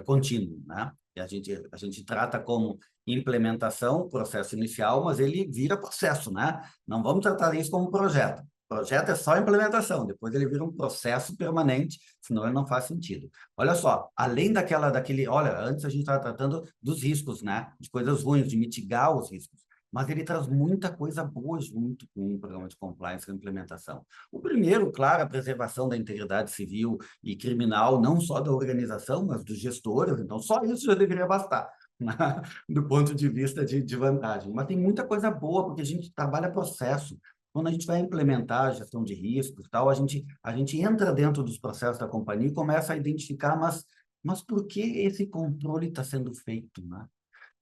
contínuo, né? E a gente trata como implementação, processo inicial, mas ele vira processo, né? Não vamos tratar isso como projeto. Projeto é só implementação, depois ele vira um processo permanente, senão ele não faz sentido. Olha só, além daquele, olha, antes a gente estava tratando dos riscos, né? De coisas ruins, de mitigar os riscos. Mas ele traz muita coisa boa junto com o programa de compliance e implementação. O primeiro, claro, a preservação da integridade civil e criminal, não só da organização, mas dos gestores. Então, só isso já deveria bastar, né? Do ponto de vista de vantagem. Mas tem muita coisa boa, porque a gente trabalha processo. Quando a gente vai implementar a gestão de riscos e tal, a gente entra dentro dos processos da companhia e começa a identificar, mas por que esse controle está sendo feito, né?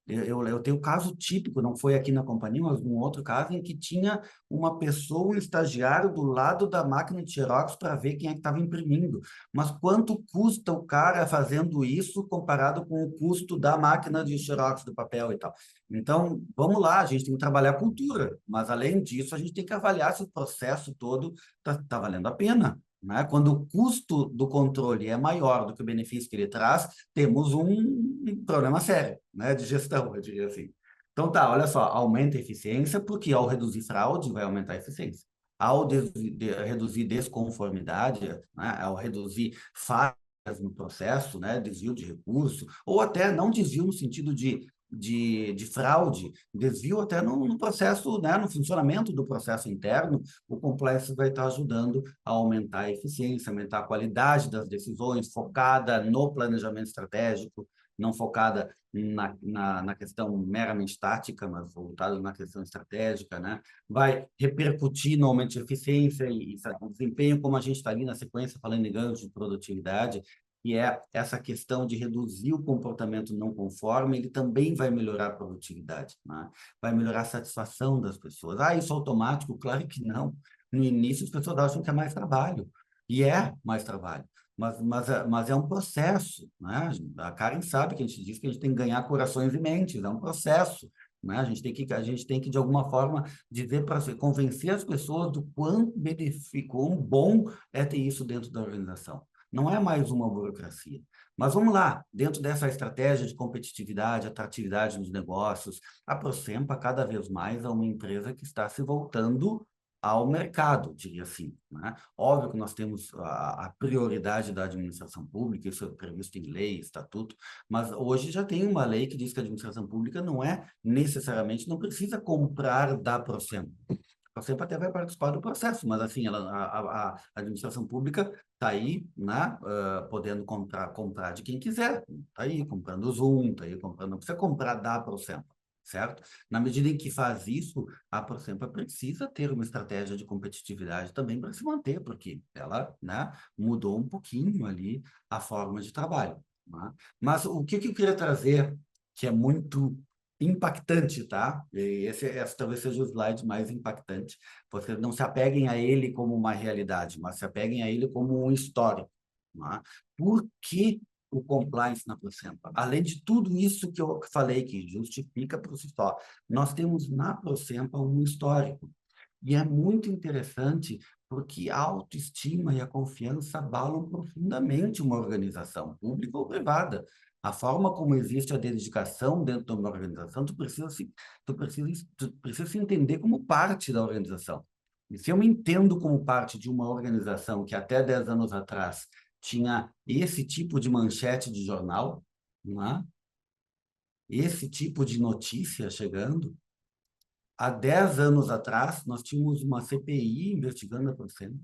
Eu tenho um caso típico, não foi aqui na companhia, mas um outro caso em que tinha uma pessoa, um estagiário do lado da máquina de Xerox para ver quem é que estava imprimindo. Mas quanto custa o cara fazendo isso comparado com o custo da máquina de Xerox, do papel e tal? Então, vamos lá, a gente tem que trabalhar a cultura, mas além disso, a gente tem que avaliar se o processo todo está valendo a pena. Né? Quando o custo do controle é maior do que o benefício que ele traz, temos um problema sério, né, de gestão, eu diria assim. Então tá, olha só, aumenta a eficiência, porque ao reduzir fraude, vai aumentar a eficiência. Ao reduzir desconformidade, né, ao reduzir falhas no processo, né, desvio de recurso, ou até não desvio no sentido de fraude, desvio até no processo, né, no funcionamento do processo interno, o compliance vai estar ajudando a aumentar a eficiência, aumentar a qualidade das decisões, focada no planejamento estratégico, não focada na questão meramente tática, mas voltada na questão estratégica, né? Vai repercutir no aumento de eficiência e desempenho, como a gente está ali na sequência, falando em ganhos de produtividade, que é essa questão de reduzir o comportamento não conforme, ele também vai melhorar a produtividade, né? Vai melhorar a satisfação das pessoas. Ah, isso é automático? Claro que não. No início, as pessoas acham que é mais trabalho, e é mais trabalho. Mas é um processo, né? A Karen sabe que a gente diz que a gente tem que ganhar corações e mentes, é um processo, né? A gente tem que de alguma forma dizer para convencer as pessoas do quão bom é ter isso dentro da organização. Não é mais uma burocracia. Mas vamos lá, dentro dessa estratégia de competitividade, atratividade nos negócios, a Procempa cada vez mais é uma empresa que está se voltando ao mercado, diria assim, né? Óbvio que nós temos a prioridade da administração pública, isso é previsto em lei, estatuto, mas hoje já tem uma lei que diz que a administração pública não é necessariamente, não precisa comprar da Procempa. A Procempa até vai participar do processo, mas assim, a administração pública está aí, né, podendo comprar de quem quiser, está aí comprando o Zoom, está aí comprando, não precisa comprar da Procempa, certo? Na medida em que faz isso, a Procempa precisa ter uma estratégia de competitividade também para se manter, porque ela, né, mudou um pouquinho ali a forma de trabalho, né? Mas o que eu queria trazer, que é muito impactante, tá? E esse talvez seja o slide mais impactante. Vocês não se apeguem a ele como uma realidade, mas se apeguem a ele como um histórico. Tá? Por que o compliance na Procempa? Além de tudo isso que eu falei, que justifica por si só, nós temos na Procempa um histórico. E é muito interessante porque a autoestima e a confiança abalam profundamente uma organização, pública ou privada. A forma como existe a dedicação dentro de uma organização, tu precisa se entender como parte da organização. E se eu me entendo como parte de uma organização que até 10 anos atrás tinha esse tipo de manchete de jornal, não é? Esse tipo de notícia chegando, há 10 anos atrás, nós tínhamos uma CPI investigando a Procempa,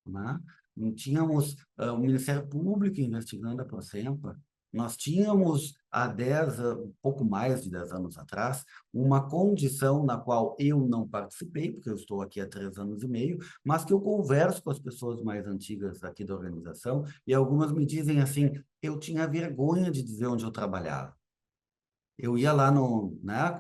né? Não tínhamos o Ministério Público investigando a Procempa. Nós tínhamos, um pouco mais de 10 anos atrás, uma condição na qual eu não participei, porque eu estou aqui há 3 anos e meio, mas que eu converso com as pessoas mais antigas aqui da organização, e algumas me dizem assim, eu tinha vergonha de dizer onde eu trabalhava. Eu ia lá no, né,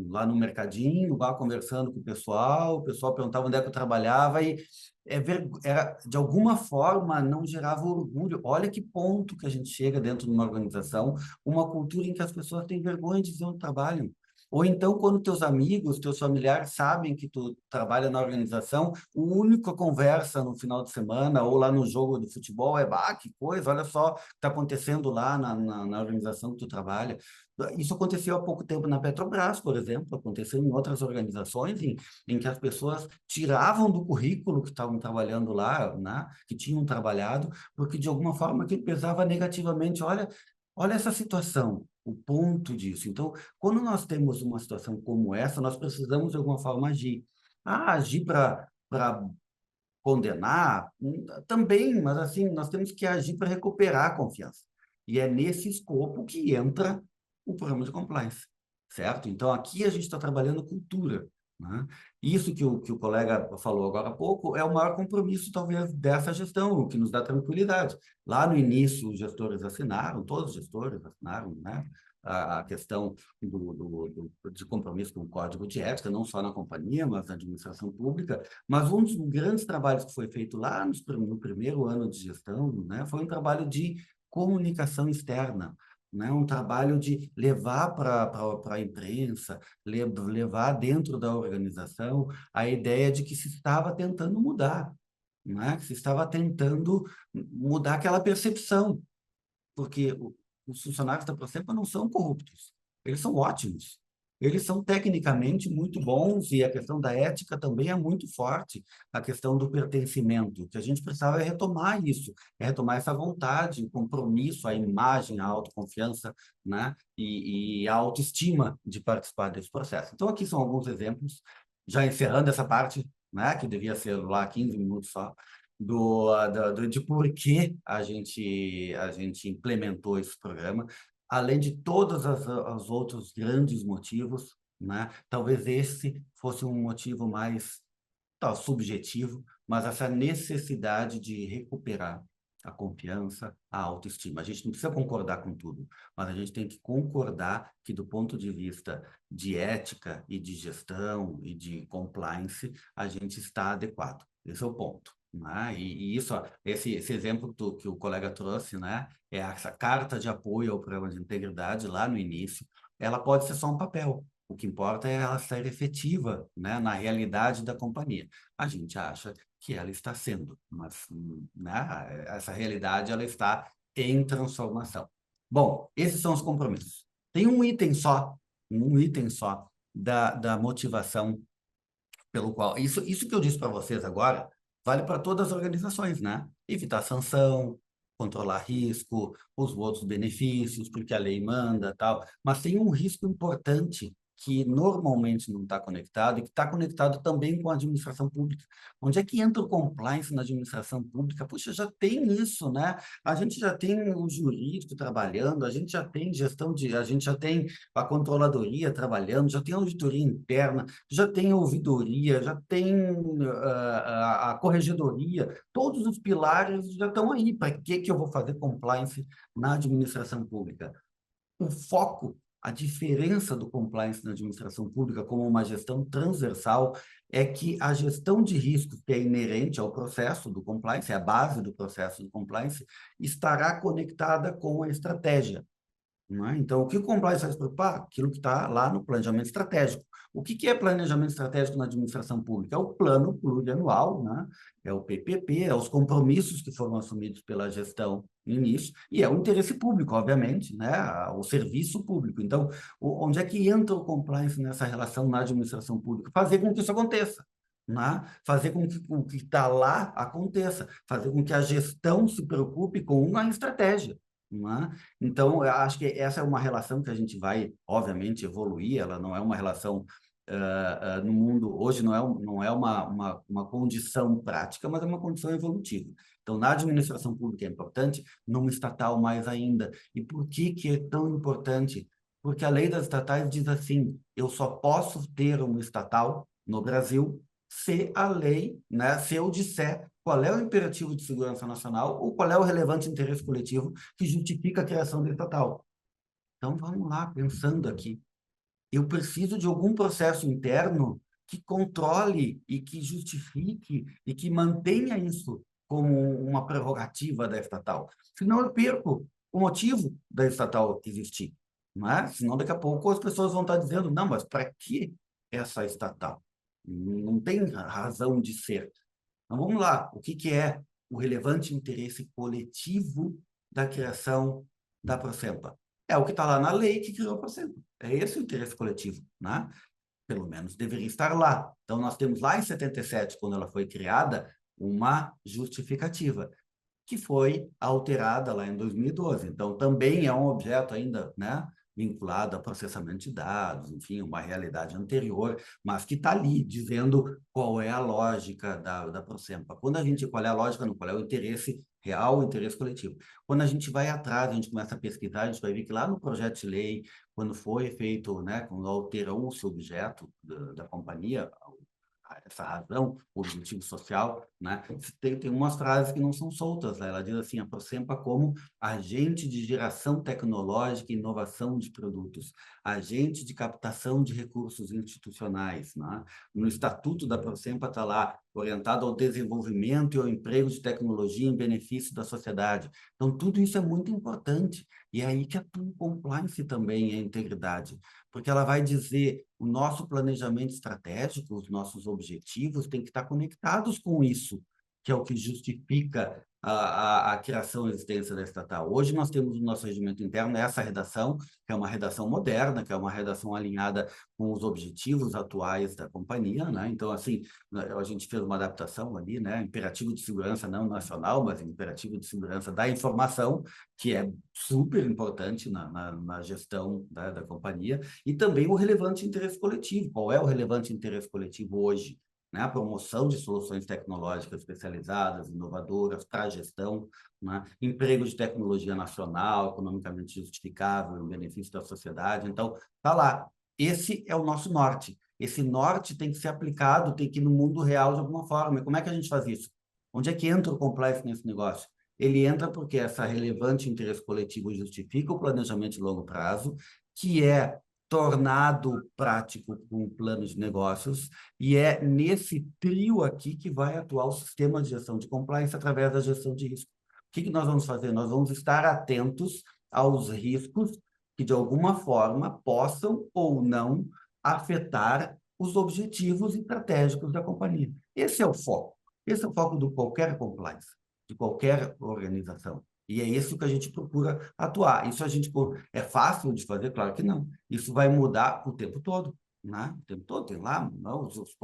lá no mercadinho, lá conversando com o pessoal perguntava onde é que eu trabalhava e era, de alguma forma, não gerava orgulho. Olha que ponto que a gente chega dentro de uma organização, uma cultura em que as pessoas têm vergonha de dizer onde trabalham. Ou então, quando teus amigos, teus familiares sabem que tu trabalha na organização, a única conversa no final de semana ou lá no jogo de futebol é, bah, que coisa, olha só o que está acontecendo lá na organização que tu trabalha. Isso aconteceu há pouco tempo na Petrobras, por exemplo, aconteceu em outras organizações em que as pessoas tiravam do currículo que estavam trabalhando lá, né, que tinham trabalhado, porque de alguma forma aquilo pesava negativamente. Olha essa situação, o ponto disso. Então, quando nós temos uma situação como essa, nós precisamos de alguma forma agir. Agir para condenar também, mas assim, nós temos que agir para recuperar a confiança. E é nesse escopo que entra o programa de compliance, certo? Então, aqui a gente está trabalhando cultura, né? Isso que o colega falou agora há pouco é o maior compromisso, talvez, dessa gestão, o que nos dá tranquilidade. Lá no início, os gestores assinaram, todos os gestores assinaram, né? A questão de compromisso com o código de ética, não só na companhia, mas na administração pública. Mas um dos grandes trabalhos que foi feito lá no primeiro ano de gestão, né, foi um trabalho de comunicação externa, né, um trabalho de levar para a imprensa, levar dentro da organização a ideia de que se estava tentando mudar, né, que se estava tentando mudar aquela percepção, porque os funcionários da Prosempa não são corruptos, eles são ótimos. Eles são tecnicamente muito bons e a questão da ética também é muito forte, a questão do pertencimento. O que a gente precisava é retomar isso, é retomar essa vontade, o compromisso, a imagem, a autoconfiança, né? E a autoestima de participar desse processo. Então, aqui são alguns exemplos, já encerrando essa parte, né? Que devia ser lá 15 minutos só, de por que a gente implementou esse programa, além de todos os outros grandes motivos, né? Talvez esse fosse um motivo mais subjetivo, mas essa necessidade de recuperar a confiança, a autoestima. A gente não precisa concordar com tudo, mas a gente tem que concordar que, do ponto de vista de ética e de gestão e de compliance, a gente está adequado. Esse é o ponto. Né? E isso, ó, esse exemplo que o colega trouxe, né, é essa carta de apoio ao programa de integridade lá no início, ela pode ser só um papel. O que importa é ela ser efetiva, né, na realidade da companhia. A gente acha que ela está sendo, mas, né, essa realidade ela está em transformação. Bom, esses são os compromissos. Tem um item só da motivação pelo qual. Isso que eu disse para vocês agora vale para todas as organizações, né? Evitar sanção, controlar risco, os outros benefícios, porque a lei manda, tal. Mas tem um risco importante que normalmente não está conectado e que está conectado também com a administração pública. Onde é que entra o compliance na administração pública? Puxa, já tem isso, né? A gente já tem o jurídico trabalhando, a gente já tem a gente já tem a controladoria trabalhando, já tem a auditoria interna, já tem a ouvidoria, já tem a corregedoria, todos os pilares já estão aí. Para que eu vou fazer compliance na administração pública? O foco A diferença do compliance na administração pública como uma gestão transversal é que a gestão de riscos, que é inerente ao processo do compliance, é a base do processo do compliance, estará conectada com a estratégia. Não é? Então, o que o compliance vai se preocupar? Aquilo que está lá no planejamento estratégico. O que é planejamento estratégico na administração pública? É o plano plurianual, né? É o PPP, é os compromissos que foram assumidos pela gestão no início, e é o interesse público, obviamente, né? O serviço público. Então, onde é que entra o compliance nessa relação na administração pública? Fazer com que isso aconteça. Né? Fazer com que o que está lá aconteça, fazer com que a gestão se preocupe com uma estratégia. Né? Então, eu acho que essa é uma relação que a gente vai, obviamente, evoluir, ela não é uma relação no mundo, hoje não é uma condição prática, mas é uma condição evolutiva. Então, na administração pública é importante, numa estatal mais ainda. E por que é tão importante? Porque a lei das estatais diz assim, eu só posso ter uma estatal no Brasil se a lei, né, se eu disser qual é o imperativo de segurança nacional ou qual é o relevante interesse coletivo que justifica a criação da estatal. Então, vamos lá, pensando aqui. Eu preciso de algum processo interno que controle e que justifique e que mantenha isso como uma prerrogativa da estatal. Senão eu perco o motivo da estatal existir. Não é? Senão daqui a pouco as pessoas vão estar dizendo, não, mas para que essa estatal? Não tem razão de ser. Então, vamos lá. O que é o relevante interesse coletivo da criação da Procempa? É o que está lá na lei que criou a Procempa. É esse o interesse coletivo, né? Pelo menos deveria estar lá. Então, nós temos lá em 77, quando ela foi criada, uma justificativa, que foi alterada lá em 2012. Então, também é um objeto ainda, né, vinculado a processamento de dados, enfim, uma realidade anterior, mas que está ali, dizendo qual é a lógica da Procempa. Quando a gente, qual é a lógica, não, qual é o interesse real, o interesse coletivo. Quando a gente vai atrás, a gente começa a pesquisar, a gente vai ver que lá no projeto de lei, quando foi feito, né, quando alterou-se o objeto da companhia, essa razão, o objetivo social, né? Tem umas frases que não são soltas, né? Ela diz assim, a Procempa como agente de geração tecnológica e inovação de produtos, agente de captação de recursos institucionais, né? No Estatuto da Procempa está lá, orientado ao desenvolvimento e ao emprego de tecnologia em benefício da sociedade. Então, tudo isso é muito importante, e é aí que atua o compliance também, a integridade, porque ela vai dizer o nosso planejamento estratégico, os nossos objetivos têm que estar conectados com isso, que é o que justifica a criação e a existência da estatal. Hoje nós temos no nosso regimento interno essa redação, que é uma redação moderna, que é uma redação alinhada com os objetivos atuais da companhia, né? Então, assim, a gente fez uma adaptação ali, né? Imperativo de segurança não nacional, mas imperativo de segurança da informação, que é super importante na gestão da companhia, e também o relevante interesse coletivo. Qual é o relevante interesse coletivo hoje? Né? A promoção de soluções tecnológicas especializadas, inovadoras, para a gestão, né? Emprego de tecnologia nacional, economicamente justificável, em benefício da sociedade. Então, está lá. Esse é o nosso norte. Esse norte tem que ser aplicado, tem que ir no mundo real de alguma forma. E como é que a gente faz isso? Onde é que entra o compliance nesse negócio? Ele entra porque essa relevante interesse coletivo justifica o planejamento de longo prazo, que é tornado prático com o plano de negócios, e é nesse trio aqui que vai atuar o sistema de gestão de compliance através da gestão de risco. O que nós vamos fazer? Nós vamos estar atentos aos riscos que, de alguma forma, possam ou não afetar os objetivos estratégicos da companhia. Esse é o foco. Esse é o foco de qualquer compliance, de qualquer organização. E é isso que a gente procura atuar. Isso a gente é fácil de fazer? Claro que não. Isso vai mudar o tempo todo, né? O tempo todo tem lá não, os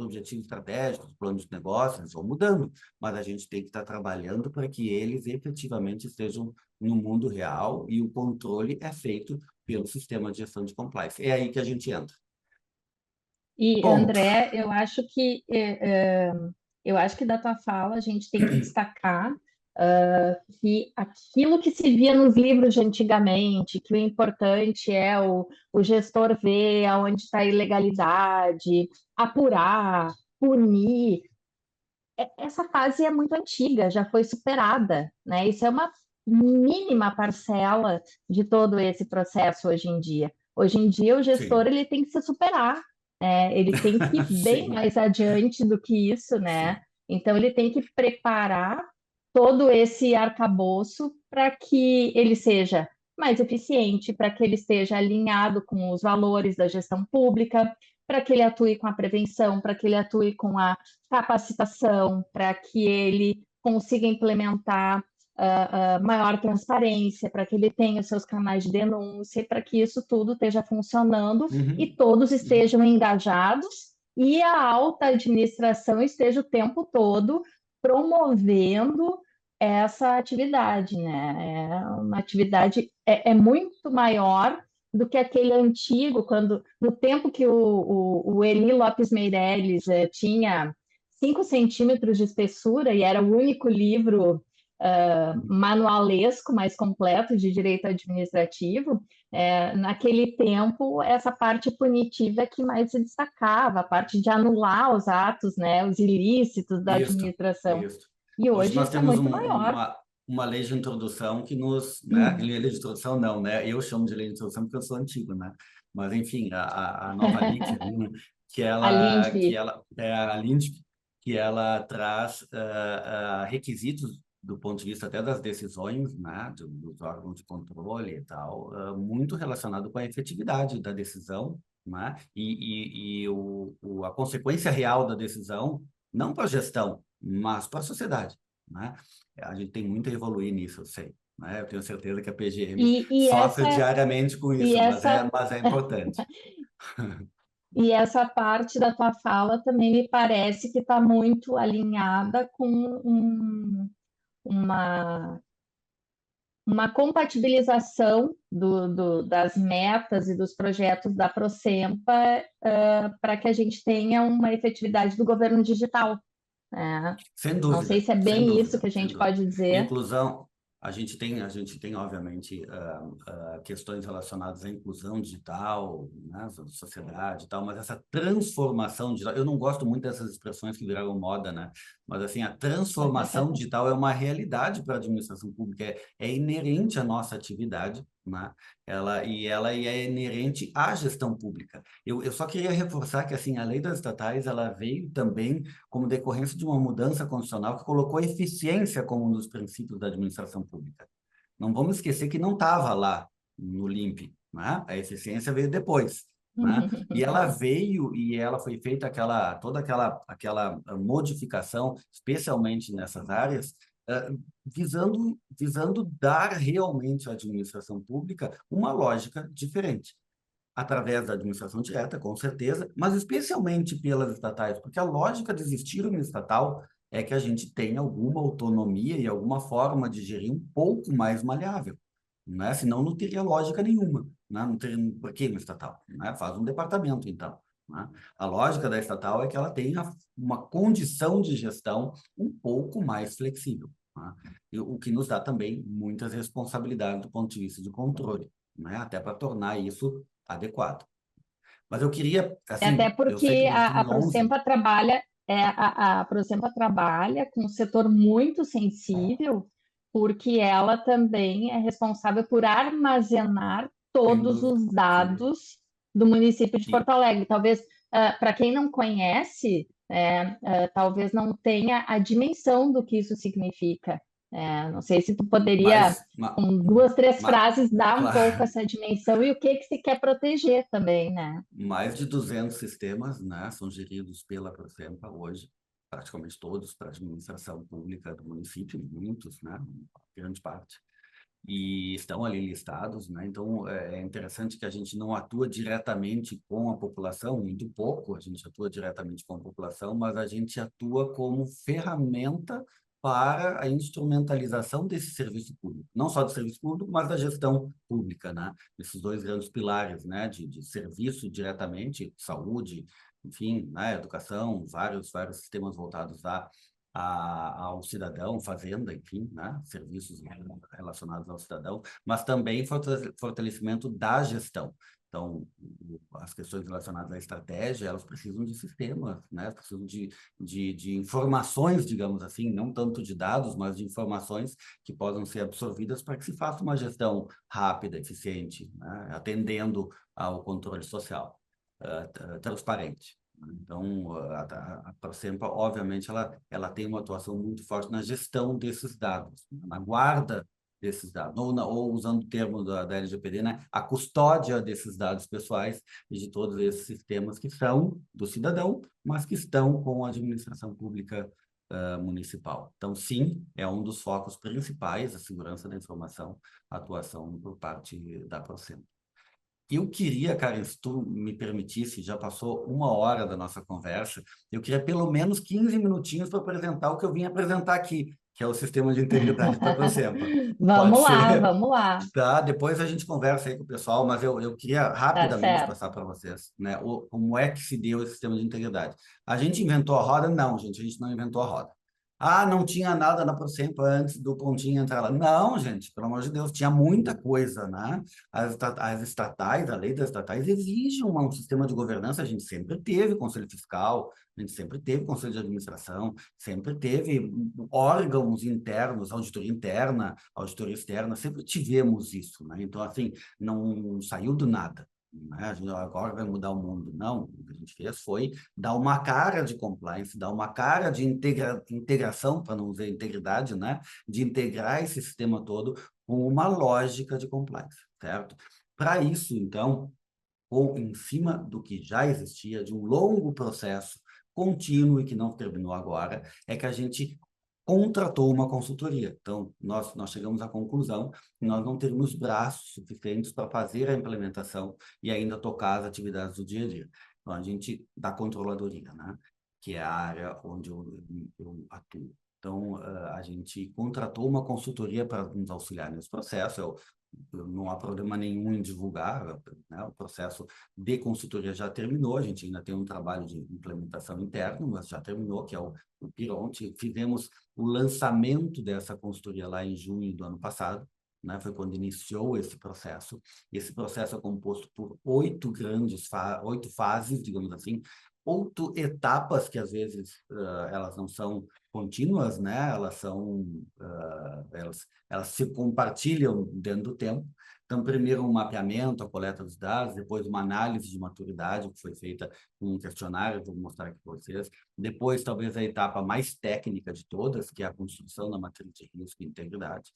objetivos estratégicos, os planos de negócios, eles vão mudando, mas a gente tem que estar trabalhando para que eles efetivamente estejam no mundo real e o controle é feito pelo sistema de gestão de compliance. É aí que a gente entra. E, Ponto. André, eu acho que da tua fala a gente tem que destacar que aquilo que se via nos livros de antigamente, que o importante é o gestor ver aonde está a ilegalidade, apurar, punir, essa fase é muito antiga, já foi superada, né? Isso é uma mínima parcela de todo esse processo hoje em dia. Hoje em dia, o gestor Sim, ele tem que se superar, ele tem que ir bem sim, mais adiante do que isso, né? sim. Então, ele tem que preparar todo esse arcabouço para que ele seja mais eficiente, para que ele esteja alinhado com os valores da gestão pública, para que ele atue com a prevenção, para que ele atue com a capacitação, para que ele consiga implementar maior transparência, para que ele tenha os seus canais de denúncia, para que isso tudo esteja funcionando e Uhum, todos uhum. estejam engajados e a alta administração esteja o tempo todo promovendo essa atividade, né? É uma atividade muito maior do que aquele antigo, quando no tempo que o Eli Lopes Meireles tinha 5 centímetros de espessura e era o único livro manualesco mais completo de direito administrativo, naquele tempo, essa parte punitiva é que mais se destacava, a parte de anular os atos, né, os ilícitos da Isso, administração. isso. E Hoje hoje nós isso é temos muito maior. uma lei de introdução que nos, né, lei de introdução não, né, eu chamo de lei de introdução porque eu sou antigo, né, mas enfim, a nova LIC, ali, né, A Linde, a LINDB, que ela traz requisitos do ponto de vista até das decisões, né, dos órgãos de controle e tal, muito relacionado com a efetividade da decisão, né, a consequência real da decisão, não para a gestão, mas para a sociedade, né? A gente tem muito a evoluir nisso, eu sei, né? Eu tenho certeza que a PGM e, e sofre essa, diariamente com e isso, essa, mas é importante. e essa parte da tua fala também me parece que está muito alinhada com uma uma compatibilização das metas e dos projetos da Procempa para que a gente tenha uma efetividade do governo digital, né? Sem Não sei dúvida, se é sem bem isso dúvida, que a sem gente dúvida. pode dizer. Inclusão, a gente tem obviamente, questões relacionadas à inclusão digital, né, da sociedade e tal, mas essa transformação digital, eu não gosto muito dessas expressões que viraram moda, né? Mas assim, a transformação digital é uma realidade para a administração pública, é inerente à nossa atividade, né? Ela é inerente à gestão pública. Eu só queria reforçar que assim, a lei das estatais ela veio também como decorrência de uma mudança constitucional que colocou a eficiência como um dos princípios da administração pública. Não vamos esquecer que não estava lá no LIMP, né? A eficiência veio depois, né? E ela veio e ela foi feita toda aquela modificação, especialmente nessas áreas, visando dar realmente à administração pública uma lógica diferente através da administração direta, com certeza, mas especialmente pelas estatais, porque a lógica de existir uma estatal é que a gente tenha alguma autonomia e alguma forma de gerir um pouco mais maleável, né? Senão não teria lógica nenhuma, né? Não teria por que uma estatal, né? Faz um departamento, então. Né? A lógica da estatal é que ela tenha uma condição de gestão um pouco mais flexível, né? O que nos dá também muitas responsabilidades do ponto de vista de controle, né? Até para tornar isso adequado. Mas eu queria, Até assim, eu sei que porque nós a estamos longe. Procempa trabalha, a Procempa trabalha com um setor muito sensível, porque ela também é responsável por armazenar Sem todos dúvida, os sem dúvida. dados do município de E, Porto Alegre. Talvez, para quem não conhece, talvez não tenha a dimensão do que isso significa. Não sei se tu poderia, mas, com duas, três ma, frases, dar um pouco claro, essa dimensão e o que que se quer proteger também, né? mais de 200 sistemas, né, são geridos pela Profempa hoje, praticamente todos para a administração pública do município, muitos, né, grande parte. E estão ali listados, né? Então é interessante que a gente não atua diretamente com a população, muito pouco a gente atua diretamente com a população, mas a gente atua como ferramenta para a instrumentalização desse serviço público, não só do serviço público, mas da gestão pública, né? Esses dois grandes pilares, né? De serviço diretamente, saúde, enfim, né? Educação, vários sistemas voltados ao cidadão, fazenda, enfim, né? Serviços relacionados ao cidadão, mas também fortalecimento da gestão. Então, as questões relacionadas à estratégia, elas precisam de sistemas, né? Precisam de informações, digamos assim, não tanto de dados, mas de informações que possam ser absorvidas para que se faça uma gestão rápida, eficiente, né? Atendendo ao controle social, transparente. Então, a Procempa, obviamente, ela tem uma atuação muito forte na gestão desses dados, na guarda desses dados, ou usando o termo da LGPD, né, a custódia desses dados pessoais e de todos esses sistemas que são do cidadão, mas que estão com a administração pública municipal. Então, sim, é um dos focos principais, a segurança da informação, a atuação por parte da Procempa. Eu queria, Karen, se tu me permitisse, já passou 1 hora da nossa conversa, eu queria pelo menos 15 minutinhos para apresentar o que eu vim apresentar aqui, que é o sistema de integridade da Procempa. Pode Vamos lá, ser? vamos lá. Tá, depois a gente conversa aí com o pessoal, mas eu queria Tá rapidamente certo. passar para vocês, né, como é que se deu esse sistema de integridade. A gente inventou a roda? Não, gente, a gente não inventou a roda. Ah, não tinha nada na Procempa antes do Pontinho entrar lá. Não, gente, pelo amor de Deus, tinha muita coisa, né? As estatais, a lei das estatais exige um sistema de governança. A gente sempre teve conselho fiscal, a gente sempre teve conselho de administração, sempre teve órgãos internos, auditoria externa, sempre tivemos isso, né? Então, assim, não saiu do nada. Né? A gente agora vai mudar o mundo. Não, o que a gente fez foi dar uma cara de compliance, dar uma cara de integração, para não dizer integridade, né? De integrar esse sistema todo com uma lógica de compliance, certo? Para isso, então, ou em cima do que já existia, de um longo processo contínuo e que não terminou agora, é que a gente contratou uma consultoria. Então, nós chegamos à conclusão que nós não teríamos braços suficientes para fazer a implementação e ainda tocar as atividades do dia a dia. Então, a gente, da controladoria, né? Que é a área onde eu atuo. Então, a gente contratou uma consultoria para nos auxiliar nesse processo. Não há problema nenhum em divulgar, né? O processo de consultoria já terminou, a gente ainda tem um trabalho de implementação interno, mas já terminou, que é o Pironte. Fizemos o lançamento dessa consultoria lá em junho do ano passado, né? Foi quando iniciou esse processo. Esse processo é composto por 8 fases, digamos assim, 8 etapas que às vezes elas não são contínuas, né? Elas se compartilham dentro do tempo. Então, primeiro um mapeamento, a coleta dos dados, depois uma análise de maturidade, que foi feita com um questionário, vou mostrar aqui para vocês. Depois, talvez a etapa mais técnica de todas, que é a construção da matriz de risco e integridade.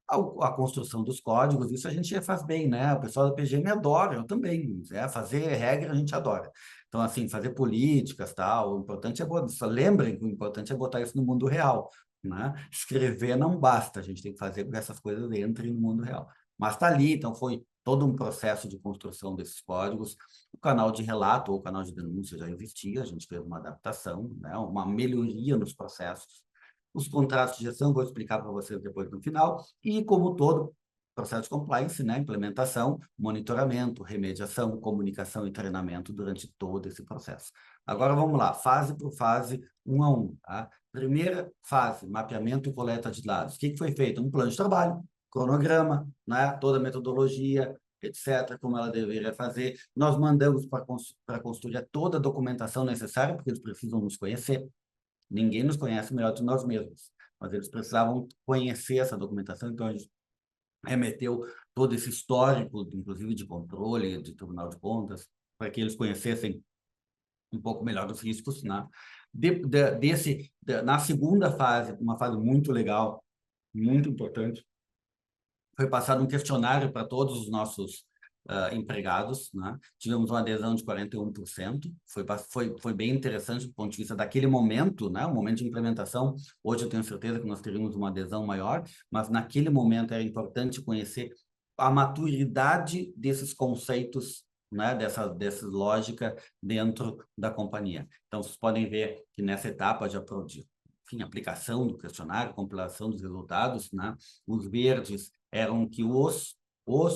A construção dos códigos, isso a gente já faz bem, né? O pessoal da PGM adora, eu também. Fazer regra a gente adora. Então, assim, fazer políticas, tal, o importante é botar, só lembrem que o importante é botar isso no mundo real, né? Escrever não basta, a gente tem que fazer com que essas coisas entrem no mundo real. Mas está ali, então foi todo um processo de construção desses códigos. O canal de relato ou o canal de denúncia já existia, a gente fez uma adaptação, né? Uma melhoria nos processos. Os contratos de gestão, vou explicar para vocês depois no final, e como todo, processo de compliance, né? Implementação, monitoramento, remediação, comunicação e treinamento durante todo esse processo. Agora vamos lá, fase por fase, 1 a 1. Tá? Primeira fase, mapeamento e coleta de dados. O que foi feito? Um plano de trabalho, cronograma, né? Toda a metodologia, etc., como ela deveria fazer. Nós mandamos para a consultoria toda a documentação necessária, porque eles precisam nos conhecer. Ninguém nos conhece melhor do que nós mesmos, mas eles precisavam conhecer essa documentação, então a gente remeteu todo esse histórico, inclusive de controle, de Tribunal de Contas, para que eles conhecessem um pouco melhor dos riscos, né? Na segunda fase, uma fase muito legal, muito importante, foi passado um questionário para todos os nossos empregados, né? Tivemos uma adesão de 41%, foi bem interessante do ponto de vista daquele momento, né? O momento de implementação. Hoje eu tenho certeza que nós teríamos uma adesão maior, mas naquele momento era importante conhecer a maturidade desses conceitos, né? Dessa lógica dentro da companhia. Então, vocês podem ver que nessa etapa enfim, aplicação do questionário, compilação dos resultados, né? Os verdes eram que os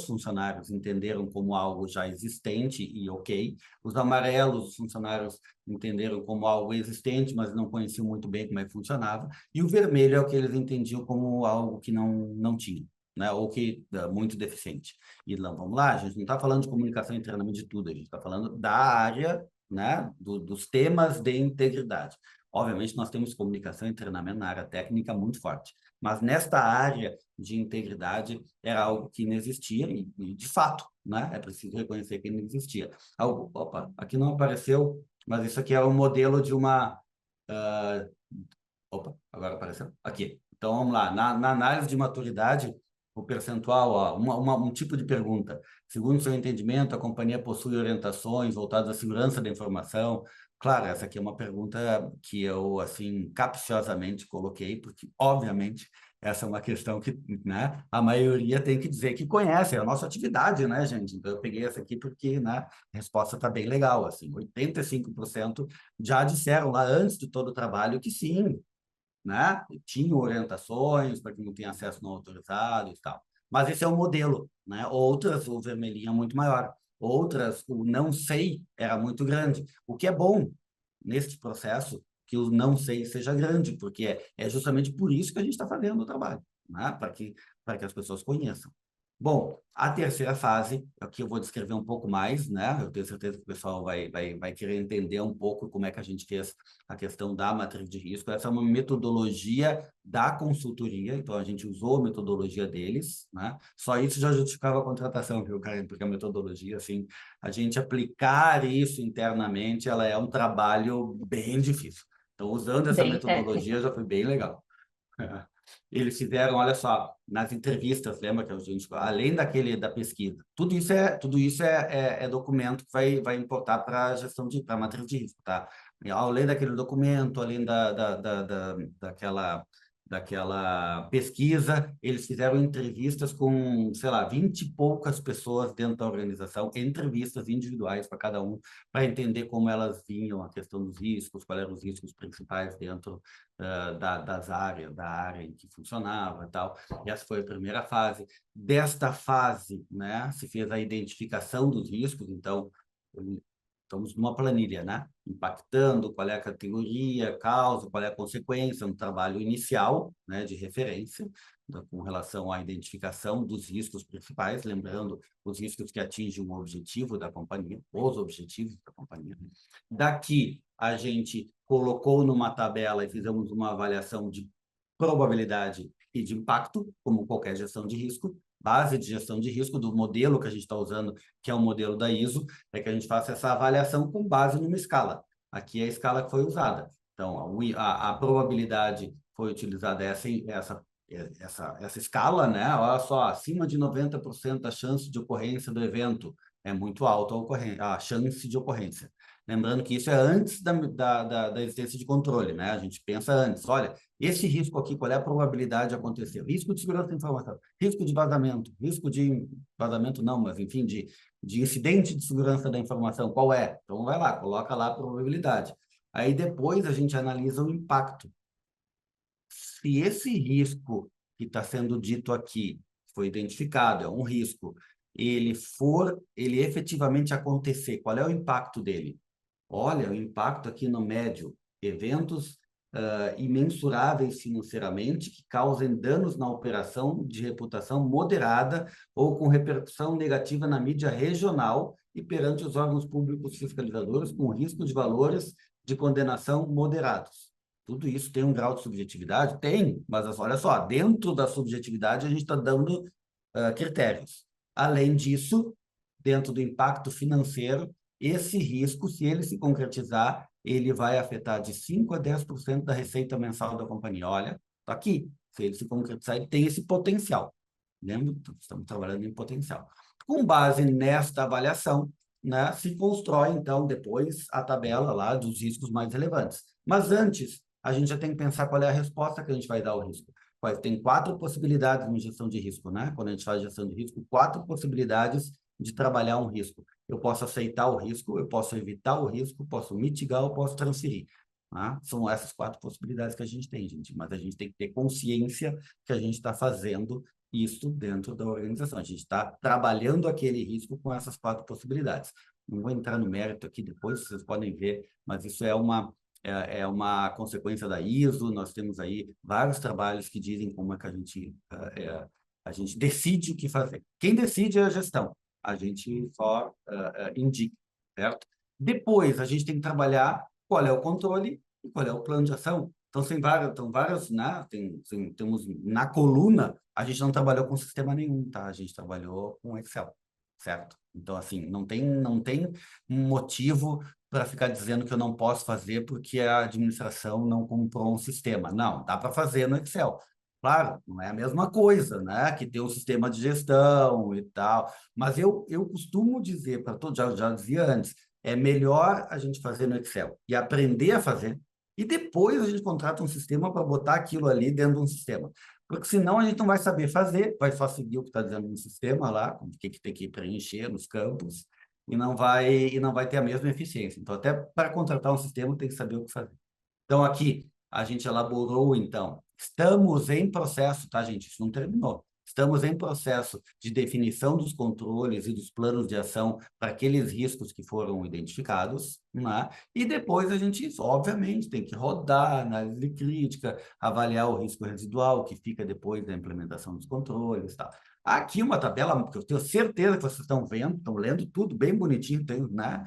funcionários entenderam como algo já existente e ok. Os amarelos, os funcionários entenderam como algo existente, mas não conheciam muito bem como é que funcionava. E o vermelho é o que eles entendiam como algo que não tinha. né? Ou que muito deficiente. E não, vamos lá, a gente não está falando de comunicação e treinamento de tudo, a gente está falando da área, né? Dos temas de integridade. Obviamente, nós temos comunicação e treinamento na área técnica muito forte, mas nesta área de integridade era algo que não existia e de fato, né? É preciso reconhecer que não existia. Algo, opa, aqui não apareceu, mas isso aqui é um modelo de uma... opa, agora apareceu. Aqui. Então, vamos lá. Na análise de maturidade, o percentual, ó, um tipo de pergunta. Segundo seu entendimento, a companhia possui orientações voltadas à segurança da informação? Claro, essa aqui é uma pergunta que eu, assim, capciosamente coloquei, porque, obviamente, essa é uma questão que, né, a maioria tem que dizer que conhece, é a nossa atividade, né, gente? Então, eu peguei essa aqui porque, né, a resposta está bem legal, assim, 85% já disseram lá antes de todo o trabalho que sim, né? Tinha orientações para que não tenha acesso não autorizado e tal. Mas esse é o modelo, né? Outras, o vermelhinho é muito maior. Outras, o não sei era muito grande. O que é bom neste processo, que o não sei seja grande, porque é justamente por isso que a gente está fazendo o trabalho, né? Para que as pessoas conheçam. Bom, a terceira fase, aqui eu vou descrever um pouco mais, né? Eu tenho certeza que o pessoal vai querer entender um pouco como é que a gente fez a questão da matriz de risco. Essa é uma metodologia da consultoria, então a gente usou a metodologia deles, né? Só isso já justificava a contratação, viu, Karen? Porque a metodologia, assim, a gente aplicar isso internamente, ela é um trabalho bem difícil. Então, usando essa Bem técnico. metodologia já foi bem legal. Eles fizeram, olha só, nas entrevistas, lembra que a gente, além da pesquisa, tudo isso é documento que vai importar para a gestão para a matriz de risco, tá? E além daquele documento, além daquela pesquisa, eles fizeram entrevistas com, sei lá, 20 e poucas pessoas dentro da organização, entrevistas individuais para cada um, para entender como elas vinham a questão dos riscos, quais eram os riscos principais dentro da área em que funcionava e tal. E essa foi a primeira fase. Desta fase, né, se fez a identificação dos riscos, então, estamos numa planilha, né? Impactando, qual é a categoria, causa, qual é a consequência, um trabalho inicial, né, de referência, com relação à identificação dos riscos principais, lembrando os riscos que atingem o objetivo da companhia, os objetivos da companhia. Daqui, a gente colocou numa tabela e fizemos uma avaliação de probabilidade e de impacto, como qualquer gestão de risco, base de gestão de risco do modelo que a gente está usando, que é o modelo da ISO, é que a gente faça essa avaliação com base numa escala. Aqui é a escala que foi usada. Então, a probabilidade foi utilizada essa escala, né? Olha só, acima de 90% a chance de ocorrência do evento. É muito alta a chance de ocorrência. Lembrando que isso é antes da existência de controle, né? A gente pensa antes, olha, esse risco aqui, qual é a probabilidade de acontecer? Risco de segurança da informação, risco de vazamento não, mas enfim, de incidente de segurança da informação, qual é? Então vai lá, coloca lá a probabilidade. Aí depois a gente analisa o impacto. Se esse risco que está sendo dito aqui, foi identificado, é um risco, ele efetivamente acontecer, qual é o impacto dele? Olha, o impacto aqui no médio, eventos imensuráveis financeiramente que causem danos na operação de reputação moderada ou com repercussão negativa na mídia regional e perante os órgãos públicos fiscalizadores com risco de valores de condenação moderados. Tudo isso tem um grau de subjetividade? Tem, mas olha só, dentro da subjetividade a gente está dando critérios. Além disso, dentro do impacto financeiro, esse risco, se ele se concretizar, ele vai afetar de 5% a 10% da receita mensal da companhia. Olha, está aqui. Se ele se concretizar, ele tem esse potencial. Lembra? Estamos trabalhando em potencial. Com base nesta avaliação, né, se constrói, então, depois a tabela lá dos riscos mais relevantes. Mas antes, a gente já tem que pensar qual é a resposta que a gente vai dar ao risco. Tem 4 possibilidades em gestão de risco, né? Quando a gente faz gestão de risco, 4 possibilidades de trabalhar um risco. Eu posso aceitar o risco, eu posso evitar o risco, posso mitigar, eu posso transferir. Tá? São essas 4 possibilidades que a gente tem, gente. Mas a gente tem que ter consciência que a gente está fazendo isso dentro da organização. A gente está trabalhando aquele risco com essas 4 possibilidades. Não vou entrar no mérito aqui depois, vocês podem ver, mas isso é uma consequência da ISO. Nós temos aí vários trabalhos que dizem como é que a gente A gente decide o que fazer. Quem decide é a gestão. A gente só indica, certo? Depois, a gente tem que trabalhar qual é o controle e qual é o plano de ação. Então, tem várias, né? Temos na coluna, a gente não trabalhou com sistema nenhum, tá? A gente trabalhou com Excel, certo? Então, assim, não tem um motivo para ficar dizendo que eu não posso fazer porque a administração não comprou um sistema. Não, dá para fazer no Excel. Claro, não é a mesma coisa, né? Que ter um sistema de gestão e tal. Mas eu costumo dizer para todos, já dizia antes, é melhor a gente fazer no Excel e aprender a fazer, e depois a gente contrata um sistema para botar aquilo ali dentro de um sistema. Porque senão a gente não vai saber fazer, vai só seguir o que está dizendo no sistema lá, o que tem que preencher nos campos, e não vai ter a mesma eficiência. Então, até para contratar um sistema, tem que saber o que fazer. Então, aqui, a gente elaborou, então, estamos em processo, tá, gente? Isso não terminou. Estamos em processo de definição dos controles e dos planos de ação para aqueles riscos que foram identificados, né? E depois a gente, obviamente, tem que rodar análise crítica, avaliar o risco residual que fica depois da implementação dos controles, tá? Aqui uma tabela que eu tenho certeza que vocês estão vendo, estão lendo tudo bem bonitinho, tem, né?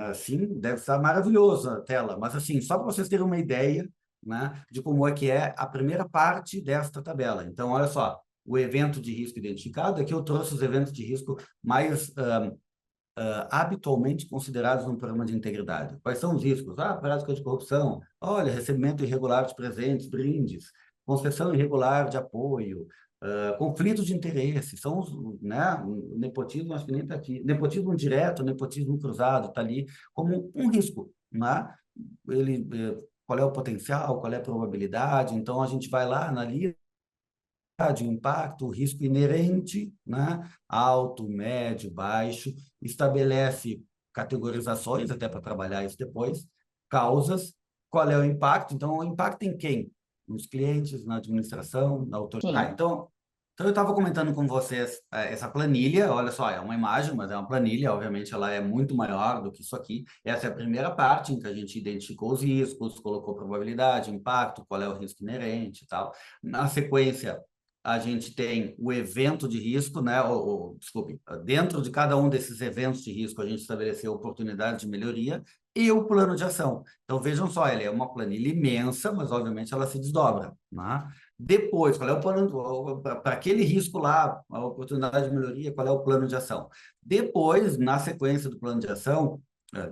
Assim, deve estar maravilhoso a tela, mas assim, só para vocês terem uma ideia, né, de como é que é a primeira parte desta tabela. Então, olha só, o evento de risco identificado, aqui eu trouxe os eventos de risco mais habitualmente considerados num programa de integridade. Quais são os riscos? Prática de corrupção, olha, recebimento irregular de presentes, brindes, concessão irregular de apoio, conflitos de interesse, são os, né, o nepotismo, acho que nem está aqui, nepotismo direto, nepotismo cruzado, está ali como um risco, né? Qual é o potencial, qual é a probabilidade, então a gente vai lá, analisa o impacto, o risco inerente, né? Alto, médio, baixo, estabelece categorizações, até para trabalhar isso depois, causas, qual é o impacto, então o impacto em quem? Nos clientes, na administração, na autoridade. Sim. Então eu estava comentando com vocês essa planilha, olha só, é uma imagem, mas é uma planilha, obviamente ela é muito maior do que isso aqui. Essa é a primeira parte em que a gente identificou os riscos, colocou probabilidade, impacto, qual é o risco inerente e tal. Na sequência, a gente tem o evento de risco, né? Desculpe, dentro de cada um desses eventos de risco, a gente estabeleceu oportunidades de melhoria e o plano de ação. Então, vejam só, ele é uma planilha imensa, mas obviamente ela se desdobra, né? Depois, qual é o plano para aquele risco lá, a oportunidade de melhoria, qual é o plano de ação? Depois, na sequência do plano de ação,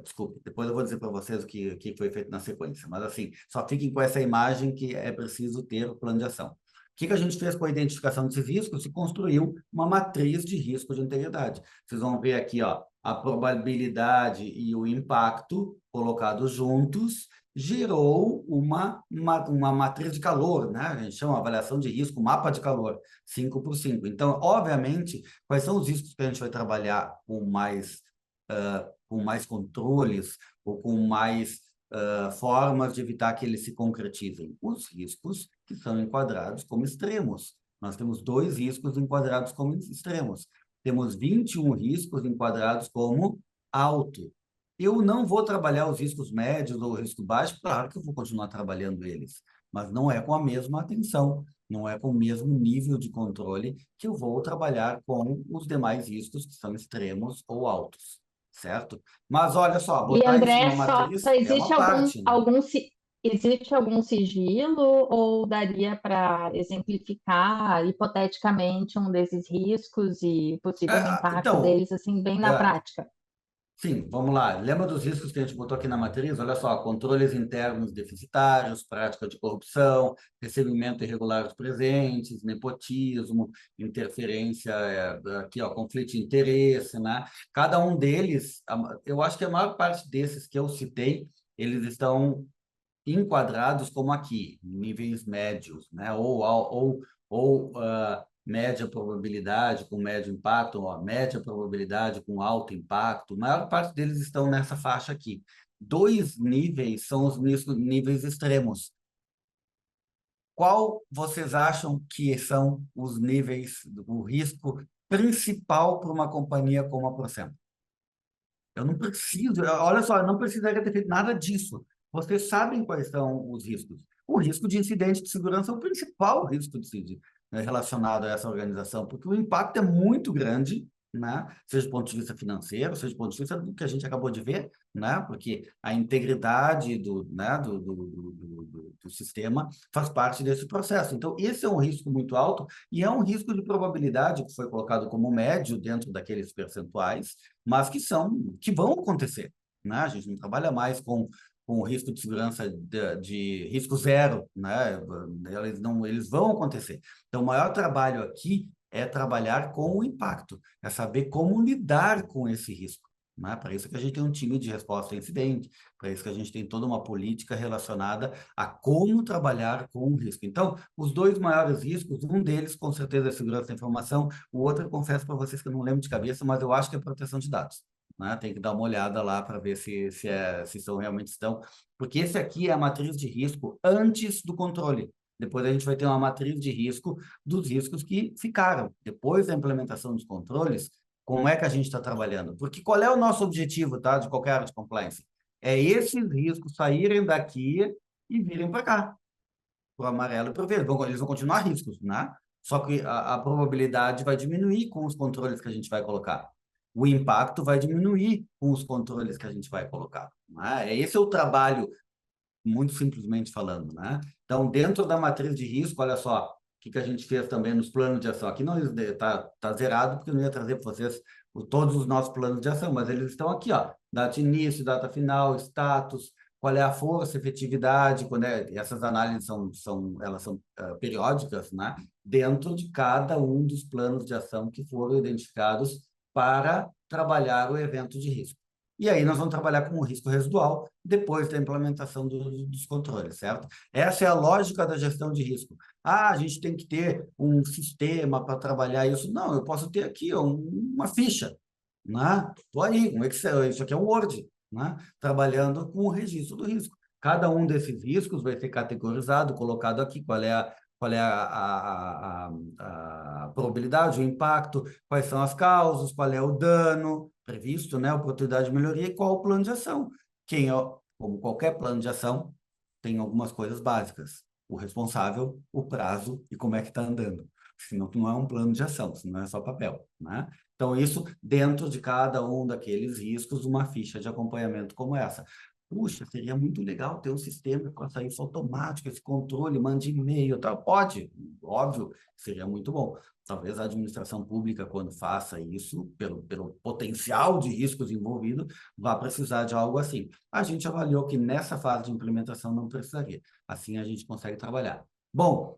desculpe, depois eu vou dizer para vocês o que foi feito na sequência, mas assim, só fiquem com essa imagem que é preciso ter o plano de ação. O que a gente fez com a identificação desses riscos? Se construiu uma matriz de risco de integridade. Vocês vão ver aqui, ó, a probabilidade e o impacto colocados juntos gerou uma matriz de calor, né? A gente chama avaliação de risco, mapa de calor, 5 por 5. Então, obviamente, quais são os riscos que a gente vai trabalhar com mais controles ou com mais formas de evitar que eles se concretizem? Os riscos que são enquadrados como extremos. Nós temos 2 riscos enquadrados como extremos. Temos 21 riscos enquadrados como alto. Eu não vou trabalhar os riscos médios ou risco baixo, claro que eu vou continuar trabalhando eles, mas não é com a mesma atenção, não é com o mesmo nível de controle que eu vou trabalhar com os demais riscos que são extremos ou altos, certo? Mas olha só, E botar isso André, numa só matriz é existe uma parte, né? existe algum sigilo ou daria para exemplificar hipoteticamente um desses riscos e possível impacto Então, deles assim bem na é, prática? sim, vamos lá. Lembra dos riscos que a gente botou aqui na matriz? Olha só, controles internos deficitários, prática de corrupção, recebimento irregular de presentes, nepotismo, interferência, aqui, ó, conflito de interesse, né? Cada um deles, eu acho que a maior parte desses que eu citei, eles estão enquadrados como aqui, níveis médios, né? Ou média probabilidade com médio impacto, ou média probabilidade com alto impacto. A maior parte deles estão nessa faixa aqui. 2 níveis são os níveis extremos. Qual vocês acham que são os níveis, o risco principal para uma companhia como a Procel? Eu não preciso, olha só, eu não precisaria ter feito nada disso. Vocês sabem quais são os riscos. O risco de incidente de segurança é o principal risco de relacionado a essa organização, porque o impacto é muito grande, né? Seja do ponto de vista financeiro, seja do ponto de vista do que a gente acabou de ver, né? Porque a integridade do sistema faz parte desse processo. Então, esse é um risco muito alto e é um risco de probabilidade que foi colocado como médio dentro daqueles percentuais, mas que vão acontecer, né? A gente não trabalha mais com o risco de segurança de risco zero, né? Eles vão acontecer. Então, o maior trabalho aqui é trabalhar com o impacto, é saber como lidar com esse risco. Né? Para isso que a gente tem um time de resposta a incidente, para isso que a gente tem toda uma política relacionada a como trabalhar com o risco. Então, os dois maiores riscos, um deles, com certeza, é a segurança da informação, o outro, eu confesso para vocês que eu não lembro de cabeça, mas eu acho que é a proteção de dados. Né? Tem que dar uma olhada lá para ver se são realmente estão, porque esse aqui é a matriz de risco antes do controle. Depois a gente vai ter uma matriz de risco dos riscos que ficaram. Depois da implementação dos controles, como é que a gente está trabalhando? Porque qual é o nosso objetivo, tá, de qualquer área de compliance? É esses riscos saírem daqui e virem para cá, para o amarelo e para o verde. Eles vão continuar riscos, né? Só que a probabilidade vai diminuir com os controles que a gente vai colocar. O impacto vai diminuir com os controles que a gente vai colocar. Né? Esse é o trabalho, muito simplesmente falando, né? Então, dentro da matriz de risco, olha só, o que a gente fez também nos planos de ação. Aqui não está zerado, porque eu não ia trazer para vocês todos os nossos planos de ação, mas eles estão aqui, ó, data início, data final, status, qual é a força, efetividade, essas análises elas são periódicas, né? Dentro de cada um dos planos de ação que foram identificados para trabalhar o evento de risco. E aí nós vamos trabalhar com o risco residual depois da implementação dos controles, certo? Essa é a lógica da gestão de risco. Ah, a gente tem que ter um sistema para trabalhar isso. Não, eu posso ter aqui ó, uma ficha, né? Estou aí, um Excel, isso aqui é um Word, né? Trabalhando com o registro do risco. Cada um desses riscos vai ser categorizado, colocado aqui, qual é a probabilidade, o impacto, quais são as causas, qual é o dano previsto, né, oportunidade de melhoria e qual o plano de ação. Como qualquer plano de ação, tem algumas coisas básicas. O responsável, o prazo e como é que está andando. Senão não é um plano de ação, senão é só papel, né? Então, isso dentro de cada um daqueles riscos, uma ficha de acompanhamento como essa. Puxa, seria muito legal ter um sistema com isso automático, esse controle, mande e-mail, tal. Pode, óbvio, seria muito bom. Talvez a administração pública, quando faça isso, pelo potencial de riscos envolvidos, vá precisar de algo assim. A gente avaliou que nessa fase de implementação não precisaria. Assim a gente consegue trabalhar. Bom,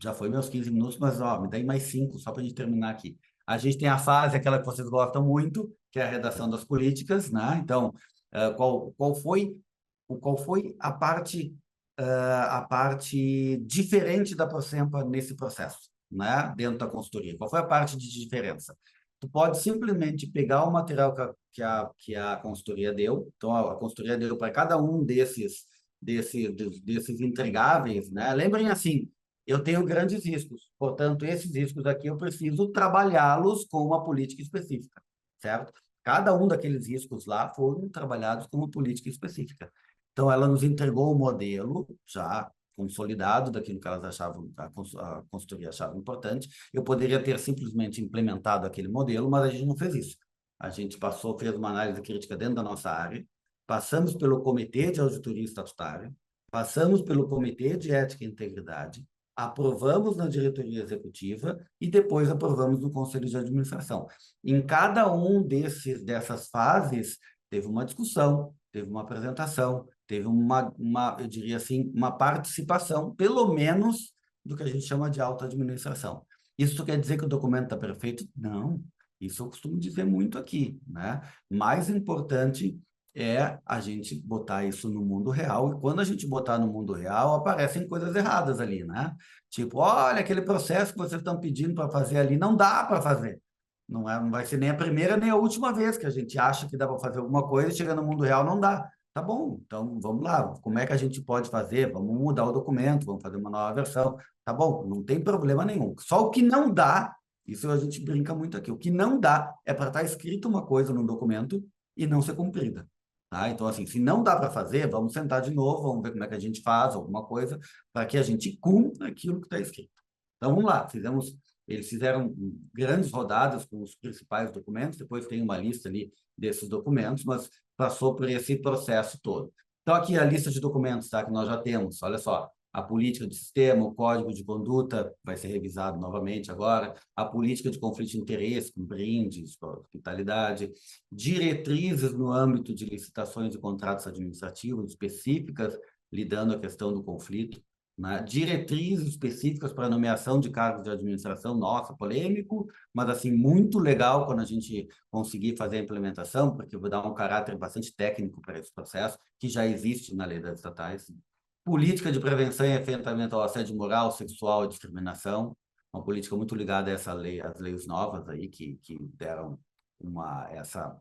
já foi meus 15 minutos, mas ó, me dá mais 5 só para a gente terminar aqui. A gente tem a fase, aquela que vocês gostam muito, que é a redação das políticas, né? Então, qual foi a parte diferente da Procempa nesse processo, né? Dentro da consultoria? Qual foi a parte de diferença? Tu pode simplesmente pegar o material que a consultoria deu. Então, a consultoria deu para cada um desses entregáveis, né? Lembrem assim, eu tenho grandes riscos, portanto, esses riscos aqui eu preciso trabalhá-los com uma política específica, certo? Cada um daqueles riscos lá foram trabalhados com uma política específica. Então, ela nos entregou o modelo já consolidado daquilo que elas achavam, a consultoria achava importante. Eu poderia ter simplesmente implementado aquele modelo, mas a gente não fez isso. A gente fez uma análise crítica dentro da nossa área, passamos pelo Comitê de Auditoria Estatutária, passamos pelo Comitê de Ética e Integridade, aprovamos na diretoria executiva e depois aprovamos no Conselho de Administração. Em cada um dessas fases, teve uma discussão, teve uma apresentação, teve eu diria assim, uma participação, pelo menos, do que a gente chama de alta administração. Isso quer dizer que o documento está perfeito? Não. Isso eu costumo dizer muito aqui, né? Mais importante é a gente botar isso no mundo real, e quando a gente botar no mundo real, aparecem coisas erradas ali, né? Tipo, olha, aquele processo que vocês estão pedindo para fazer ali, não dá para fazer. Não vai ser nem a primeira nem a última vez que a gente acha que dá para fazer alguma coisa e chega no mundo real, não dá. Tá bom, então vamos lá, como é que a gente pode fazer? Vamos mudar o documento, vamos fazer uma nova versão. Tá bom, não tem problema nenhum. Só o que não dá, isso a gente brinca muito aqui, o que não dá é para estar escrito uma coisa no documento e não ser cumprida. Tá? Então, assim, se não dá para fazer, vamos sentar de novo, vamos ver como é que a gente faz alguma coisa para que a gente cumpra aquilo que está escrito. Então, vamos lá, eles fizeram grandes rodadas com os principais documentos, depois tem uma lista ali desses documentos, mas passou por esse processo todo. Então, aqui a lista de documentos, tá, que nós já temos, olha só, a política do sistema, o código de conduta vai ser revisado novamente agora, a política de conflito de interesse, com brindes, hospitalidade, diretrizes no âmbito de licitações e contratos administrativos específicas, lidando a questão do conflito, né? Diretrizes específicas para nomeação de cargos de administração, nossa, polêmico, mas assim, muito legal quando a gente conseguir fazer a implementação, porque vou dar um caráter bastante técnico para esse processo, que já existe na lei das estatais. Política de prevenção e enfrentamento ao assédio moral, sexual e discriminação, uma política muito ligada a essa lei, às leis novas aí, que deram essa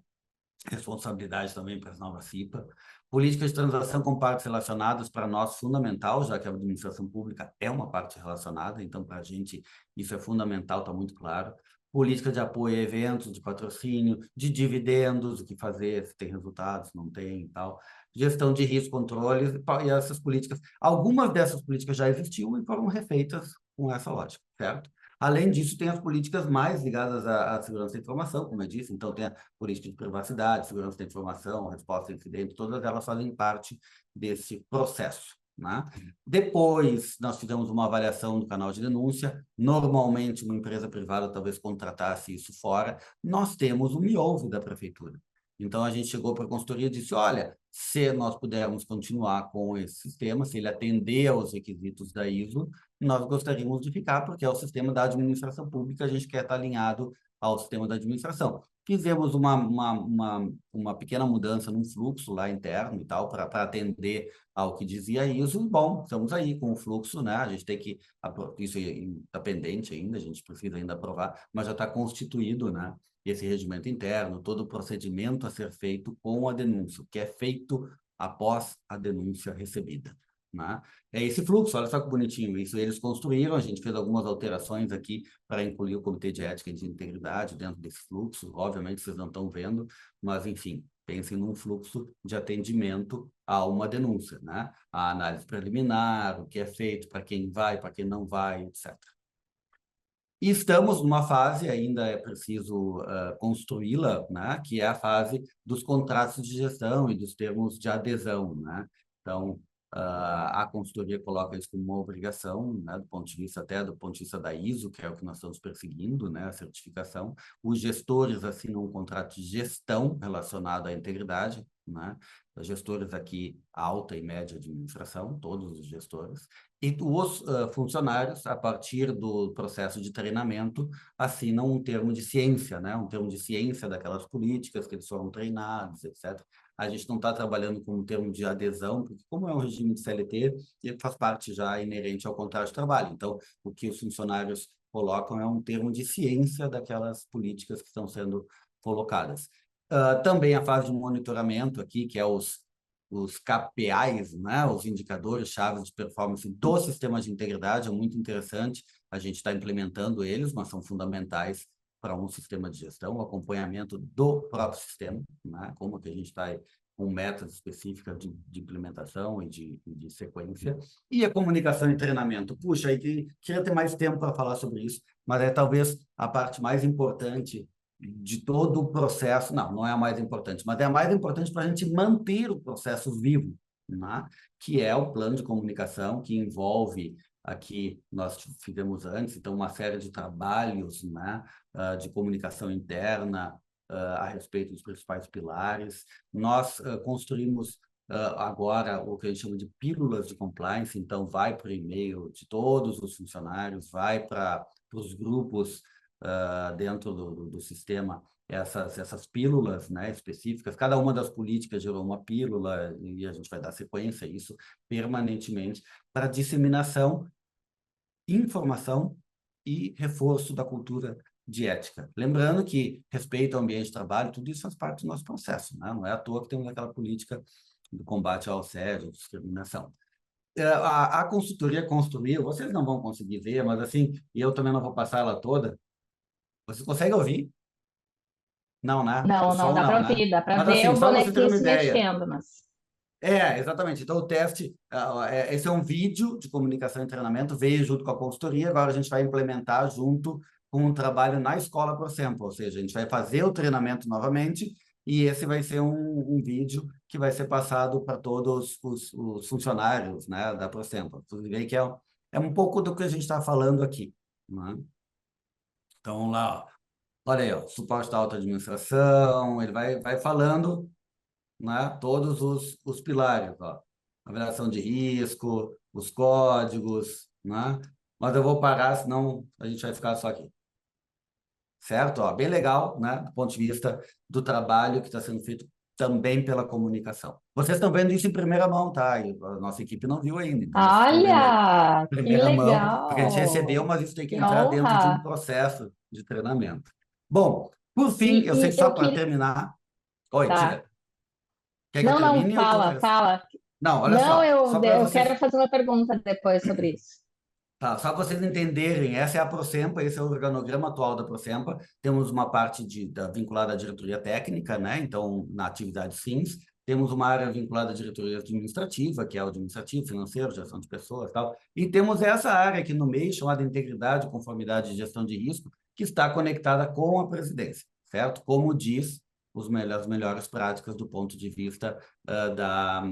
responsabilidade também para as novas CIPA. Política de transação com partes relacionadas, para nós, fundamental, já que a administração pública é uma parte relacionada, então, para a gente, isso é fundamental, está muito claro. Política de apoio a eventos, de patrocínio, de dividendos, o que fazer, se tem resultados, não tem e tal. Gestão de risco, controles e essas políticas. Algumas dessas políticas já existiam e foram refeitas com essa lógica, certo? Além disso, tem as políticas mais ligadas à segurança da informação, como eu disse, então tem a política de privacidade, segurança da informação, resposta a incidente, todas elas fazem parte desse processo, né? Depois, nós fizemos uma avaliação do canal de denúncia, normalmente uma empresa privada talvez contratasse isso fora, nós temos o MIOV da prefeitura. Então, a gente chegou para a consultoria e disse, olha, se nós pudermos continuar com esse sistema, se ele atender aos requisitos da ISO, nós gostaríamos de ficar, porque é o sistema da administração pública, a gente quer estar alinhado ao sistema da administração. Fizemos uma pequena mudança no fluxo lá interno e tal, para atender ao que dizia ISO. Bom, estamos aí com o fluxo, né? A gente tem que... Isso está pendente ainda, a gente precisa ainda aprovar, mas já está constituído, né? Esse regimento interno, todo o procedimento a ser feito com a denúncia, que é feito após a denúncia recebida, né? É esse fluxo, olha só que bonitinho, isso eles construíram, a gente fez algumas alterações aqui para incluir o Comitê de Ética e de Integridade dentro desse fluxo, obviamente vocês não estão vendo, mas enfim, pensem num fluxo de atendimento a uma denúncia, né? A análise preliminar, o que é feito, para quem vai, para quem não vai, etc. E estamos numa fase, ainda é preciso construí-la, né? Que é a fase dos contratos de gestão e dos termos de adesão, né? Então, a consultoria coloca isso como uma obrigação, né? Do ponto de vista da ISO, que é o que nós estamos perseguindo, né? A certificação. Os gestores assinam um contrato de gestão relacionado à integridade, né? Os gestores aqui, alta e média administração, todos os gestores, e os funcionários, a partir do processo de treinamento, assinam um termo de ciência, né? Um termo de ciência daquelas políticas que eles foram treinados, etc. A gente não está trabalhando com um termo de adesão, porque como é um regime de CLT, ele faz parte já inerente ao contrato de trabalho. Então, o que os funcionários colocam é um termo de ciência daquelas políticas que estão sendo colocadas. Também a fase de monitoramento aqui, que é os KPIs, né? Os indicadores chaves de performance do sistema de integridade, é muito interessante, a gente está implementando eles, mas são fundamentais para um sistema de gestão, o acompanhamento do próprio sistema, né? Como que a gente está com metas específicas de implementação e de sequência, e a comunicação e treinamento. Puxa, aí queria ter mais tempo para falar sobre isso, mas é talvez a parte mais importante de todo o processo, não é a mais importante, mas é a mais importante para a gente manter o processo vivo, né? Que é o plano de comunicação, que envolve, aqui nós fizemos antes, então, uma série de trabalhos, né? De comunicação interna, a respeito dos principais pilares. Nós construímos agora o que a gente chama de pílulas de compliance, então vai para o e-mail de todos os funcionários, vai para os grupos dentro do sistema essas pílulas, né, específicas. Cada uma das políticas gerou uma pílula e a gente vai dar sequência a isso permanentemente para disseminação, informação e reforço da cultura de ética. Lembrando que respeito ao ambiente de trabalho, tudo isso faz parte do nosso processo, né? Não é à toa que temos aquela política do combate ao assédio, discriminação. A consultoria construiu, vocês não vão conseguir ver, mas assim, e eu também não vou passar ela toda. Você consegue ouvir? Não, né? O Não, não, som dá não, para né? ouvir, dá para Mas ver assim, o só para você ter bonequinho uma se ideia, mexendo, mas... Exatamente. Então, o teste, esse é um vídeo de comunicação e treinamento, veio junto com a consultoria, agora a gente vai implementar junto com um trabalho na escola ProSempa, ou seja, a gente vai fazer o treinamento novamente e esse vai ser um vídeo que vai ser passado para todos os funcionários, né, da ProSempa. Você vê que é um pouco do que a gente está falando aqui, né? Então, lá, ó, olha aí, ó, suporte da alta administração, ele vai falando, né, todos os pilares, ó, avaliação de risco, os códigos, né? Mas eu vou parar, senão a gente vai ficar só aqui. Certo? Ó, bem legal, né? Do ponto de vista do trabalho que está sendo feito também pela comunicação. Vocês estão vendo isso em primeira mão, tá? E a nossa equipe não viu ainda, então vocês estão vendo aí Olha, em que primeira mão, porque a gente recebeu, legal! mas isso tem que Que entrar dentro de um honra! processo de treinamento. Bom, por fim, eu sei E só eu para queria. terminar. Oi, Tá. diga. Quer que eu Não, não, termine ou tu fala, quer? fala. Não, olha Não, só para eu quero vocês. fazer uma pergunta depois sobre isso. Tá, só para vocês entenderem, essa é a Procempa, esse é o organograma atual da Procempa. Temos uma parte vinculada à diretoria técnica, né? Então, na atividade fins. Temos uma área vinculada à diretoria administrativa, que é o administrativo, financeiro, gestão de pessoas e tal. E temos essa área aqui no meio, chamada integridade, conformidade e gestão de risco, que está conectada com a presidência, certo? Como diz as melhores práticas do ponto de vista da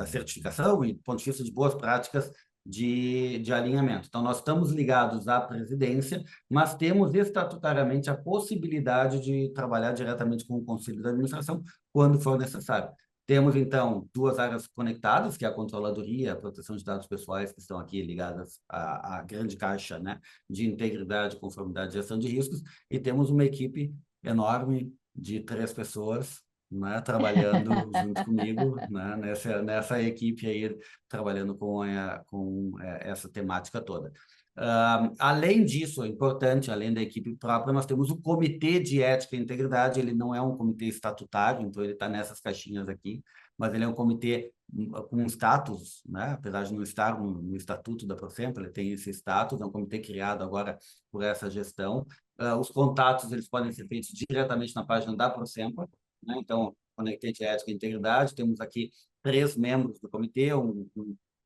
certificação e do ponto de vista de boas práticas de alinhamento. Então, nós estamos ligados à presidência, mas temos estatutariamente a possibilidade de trabalhar diretamente com o Conselho de Administração quando for necessário. Temos, então, duas áreas conectadas, que é a controladoria e a proteção de dados pessoais, que estão aqui ligadas à grande caixa, né, de integridade, conformidade e gestão de riscos, e temos uma equipe enorme de 3 pessoas, né, trabalhando junto comigo, né, nessa equipe aí, trabalhando com essa temática toda. Além disso, é importante, além da equipe própria, nós temos o Comitê de Ética e Integridade. Ele não é um comitê estatutário, então ele está nessas caixinhas aqui, mas ele é um comitê com status, né? Apesar de não estar no estatuto da Procempa, ele tem esse status, é um comitê criado agora por essa gestão. Os contatos eles podem ser feitos diretamente na página da Procempa, né? Então, Comitê de Ética e Integridade, temos aqui 3 membros do comitê,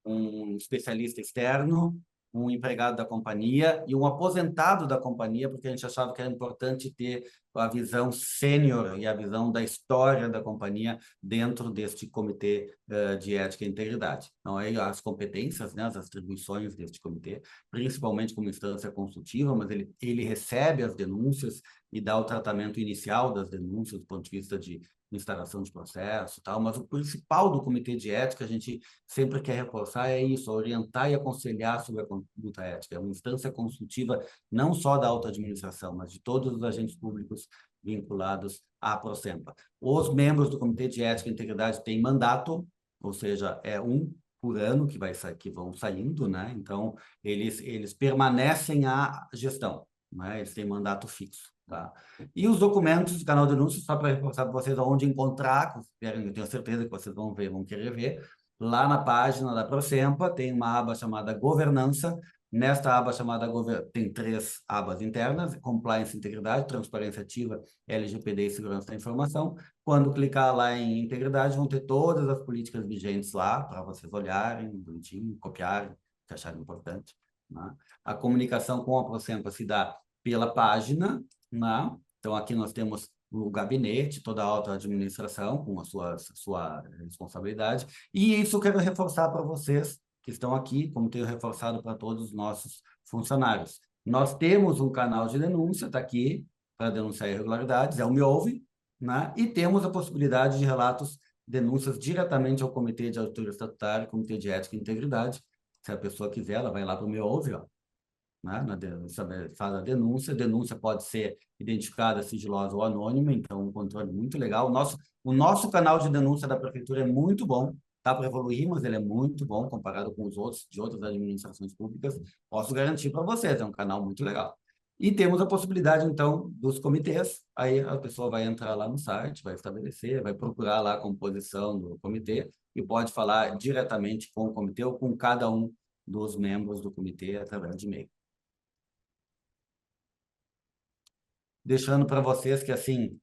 um especialista externo, um empregado da companhia e um aposentado da companhia, porque a gente achava que era importante ter a visão sênior e a visão da história da companhia dentro deste comitê de ética e integridade. Então, aí as competências, né, as atribuições deste comitê, principalmente como instância consultiva, mas ele recebe as denúncias e dá o tratamento inicial das denúncias do ponto de vista de instalação de processo e tal, mas o principal do comitê de ética, a gente sempre quer reforçar, é isso, orientar e aconselhar sobre a conduta ética. É uma instância consultiva não só da alta administração, mas de todos os agentes públicos vinculados à Procempa. Os membros do Comitê de Ética e Integridade têm mandato, ou seja, é um por ano que vão saindo, né? Então, eles permanecem à gestão, né? Eles têm mandato fixo, tá? E os documentos do canal de denúncias, só para reforçar para vocês onde encontrar, eu tenho certeza que vocês vão ver, vão querer ver. Lá na página da Procempa tem uma aba chamada Governança. Nesta aba chamada tem 3 abas internas: Compliance, Integridade, Transparência Ativa, LGPD e Segurança da Informação. Quando clicar lá em Integridade, vão ter todas as políticas vigentes lá para vocês olharem, bonitinho, copiarem, se acharem importante, né? A comunicação com a Procempa se dá pela página, né? Então, aqui nós temos o gabinete, toda a alta administração, com a sua responsabilidade. E isso eu quero reforçar para vocês que estão aqui, como tenho reforçado para todos os nossos funcionários. Nós temos um canal de denúncia, está aqui, para denunciar irregularidades, é o Me Ouve, né? E temos a possibilidade de relatos, denúncias diretamente ao Comitê de Auditoria Estatutária, Comitê de Ética e Integridade. Se a pessoa quiser, ela vai lá para o Me Ouve, ó, né? Faz a denúncia pode ser identificada, sigilosa ou anônima, então um controle muito legal. O nosso canal de denúncia da prefeitura é muito bom, está para evoluir, mas ele é muito bom comparado com os outros de outras administrações públicas. Posso garantir para vocês, é um canal muito legal. E temos a possibilidade, então, dos comitês. Aí a pessoa vai entrar lá no site, vai estabelecer, vai procurar lá a composição do comitê e pode falar diretamente com o comitê ou com cada um dos membros do comitê através de e-mail. Deixando para vocês que, assim,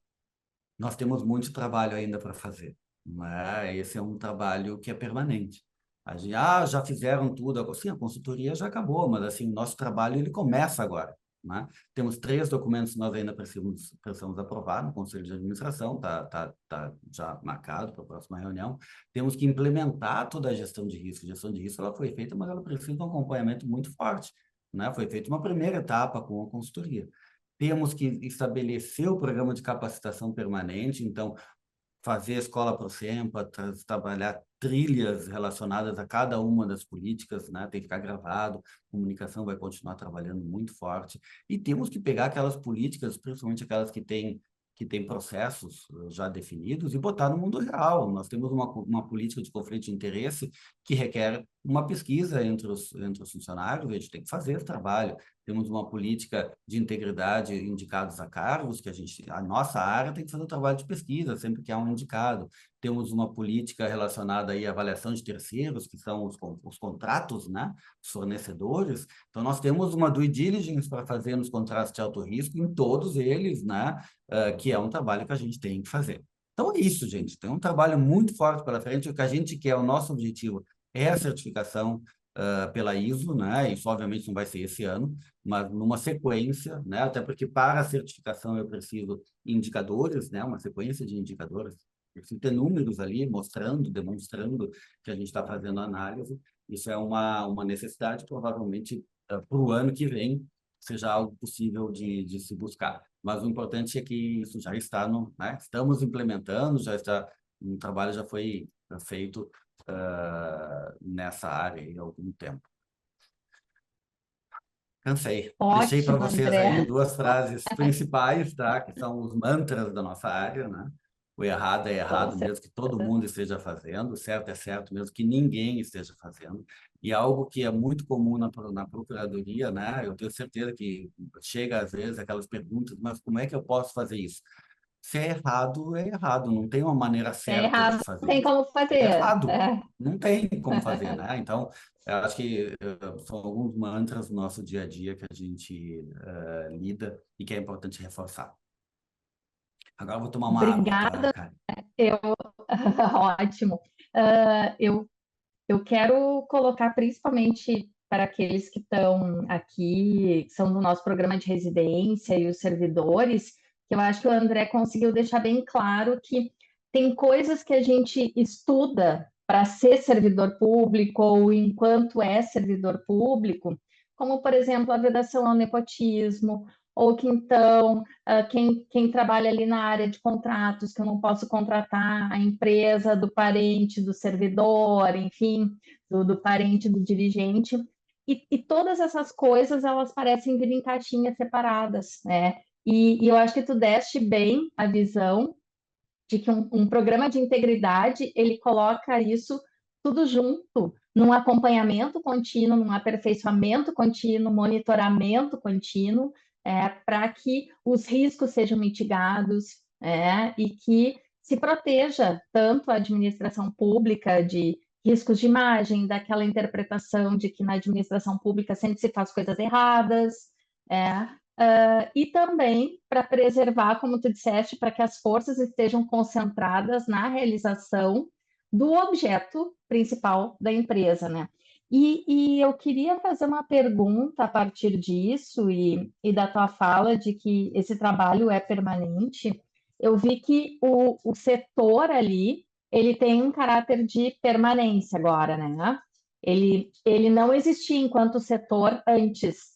nós temos muito trabalho ainda para fazer. né? Esse é um trabalho que é permanente. A gente, já fizeram tudo. Sim, a consultoria já acabou, mas assim, o nosso trabalho ele começa agora, né? Temos 3 documentos que nós ainda precisamos aprovar no Conselho de Administração, tá já marcado para a próxima reunião. Temos que implementar toda a gestão de risco. A gestão de risco ela foi feita, mas ela precisa de um acompanhamento muito forte, né? Foi feita uma primeira etapa com a consultoria. Temos que estabelecer o programa de capacitação permanente, então fazer a escola para o SEMPA, trabalhar trilhas relacionadas a cada uma das políticas, né? Tem que ficar gravado, a comunicação vai continuar trabalhando muito forte, e temos que pegar aquelas políticas, principalmente aquelas que têm processos já definidos, e botar no mundo real. Nós temos uma política de conflito de interesse que requer uma pesquisa entre os funcionários, a gente tem que fazer esse trabalho. Temos uma política de integridade indicados a cargos, que a nossa área tem que fazer o trabalho de pesquisa, sempre que há um indicado. Temos uma política relacionada aí à avaliação de terceiros, que são os contratos, né, os fornecedores. Então, nós temos uma due diligence para fazer nos contratos de alto risco, em todos eles, né, que é um trabalho que a gente tem que fazer. Então, é isso, gente. Tem um trabalho muito forte pela frente. O que a gente quer, o nosso objetivo é a certificação pela ISO, né? Isso, obviamente, não vai ser esse ano, mas numa sequência, né? Até porque para a certificação eu preciso de indicadores, né? Uma sequência de indicadores. Eu preciso ter números ali mostrando, demonstrando que a gente está fazendo análise. Isso é uma necessidade, provavelmente, para o ano que vem, seja algo possível de se buscar. Mas o importante é que isso já está no, né? Estamos implementando, já está, um trabalho já foi feito nessa área há algum tempo. Cansei. Deixei para Ótimo, vocês aí André. 2 frases principais, tá? Que são os mantras da nossa área, né? O errado é Com errado mesmo que todo certeza. mundo esteja fazendo, o certo é certo mesmo que ninguém esteja fazendo. E algo que é muito comum na procuradoria, né? Eu tenho certeza que chega às vezes aquelas perguntas, mas como é que eu posso fazer isso? Se é errado, não tem uma maneira É certa de errado, não fazer tem isso. como É fazer. errado, É. não tem como fazer, né? Então, eu acho que são alguns mantras do nosso dia a dia que a gente lida e que é importante reforçar. Agora eu vou tomar uma água, tá, Obrigada. cara? Eu... Ótimo. Eu quero colocar principalmente para aqueles que estão aqui, que são do nosso programa de residência e os servidores, que eu acho que o André conseguiu deixar bem claro que tem coisas que a gente estuda para ser servidor público ou enquanto é servidor público, como, por exemplo, a vedação ao nepotismo, ou que então quem trabalha ali na área de contratos, que eu não posso contratar a empresa do parente do servidor, enfim, do parente do dirigente. E todas essas coisas, elas parecem vir em caixinhas separadas, né? E eu acho que tu deste bem a visão de que um programa de integridade, ele coloca isso tudo junto, num acompanhamento contínuo, num aperfeiçoamento contínuo, monitoramento contínuo, para que os riscos sejam mitigados, e que se proteja tanto a administração pública de riscos de imagem, daquela interpretação de que na administração pública sempre se faz coisas erradas, é, e também para preservar, como tu disseste, para que as forças estejam concentradas na realização do objeto principal da empresa, né? E eu queria fazer uma pergunta a partir disso e da tua fala de que esse trabalho é permanente. Eu vi que o setor ali, ele tem um caráter de permanência agora, né? Ele não existia enquanto setor antes.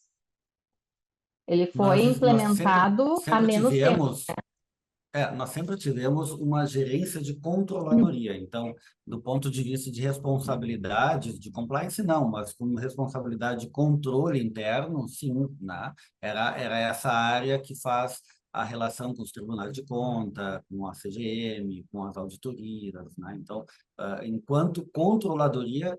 Ele foi Nós implementado há sempre menos tempo. tivemos uma gerência de controladoria. Então, do ponto de vista de responsabilidades, de compliance, não, mas como responsabilidade de controle interno, sim, né? Era essa área que faz a relação com os tribunais de conta, com a CGM, com as auditorias, né? Então, enquanto controladoria,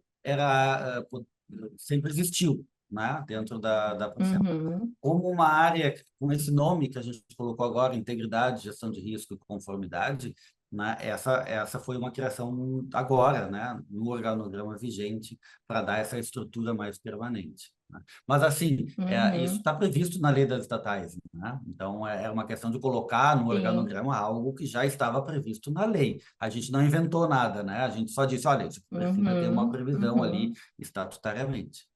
sempre existiu, né? Dentro da Procel. Uhum. Como uma área com esse nome que a gente colocou agora, integridade, gestão de risco e conformidade, né, essa foi uma criação agora, né, no organograma vigente, para dar essa estrutura mais permanente. né? Mas, assim, isso Uhum, está previsto na lei das estatais, né? Então, é uma questão de colocar no sim. organograma algo que já estava previsto na lei. A gente não inventou nada, né? A gente só disse, olha, isso precisa ter uma Uhum, previsão ali uhum. estatutariamente.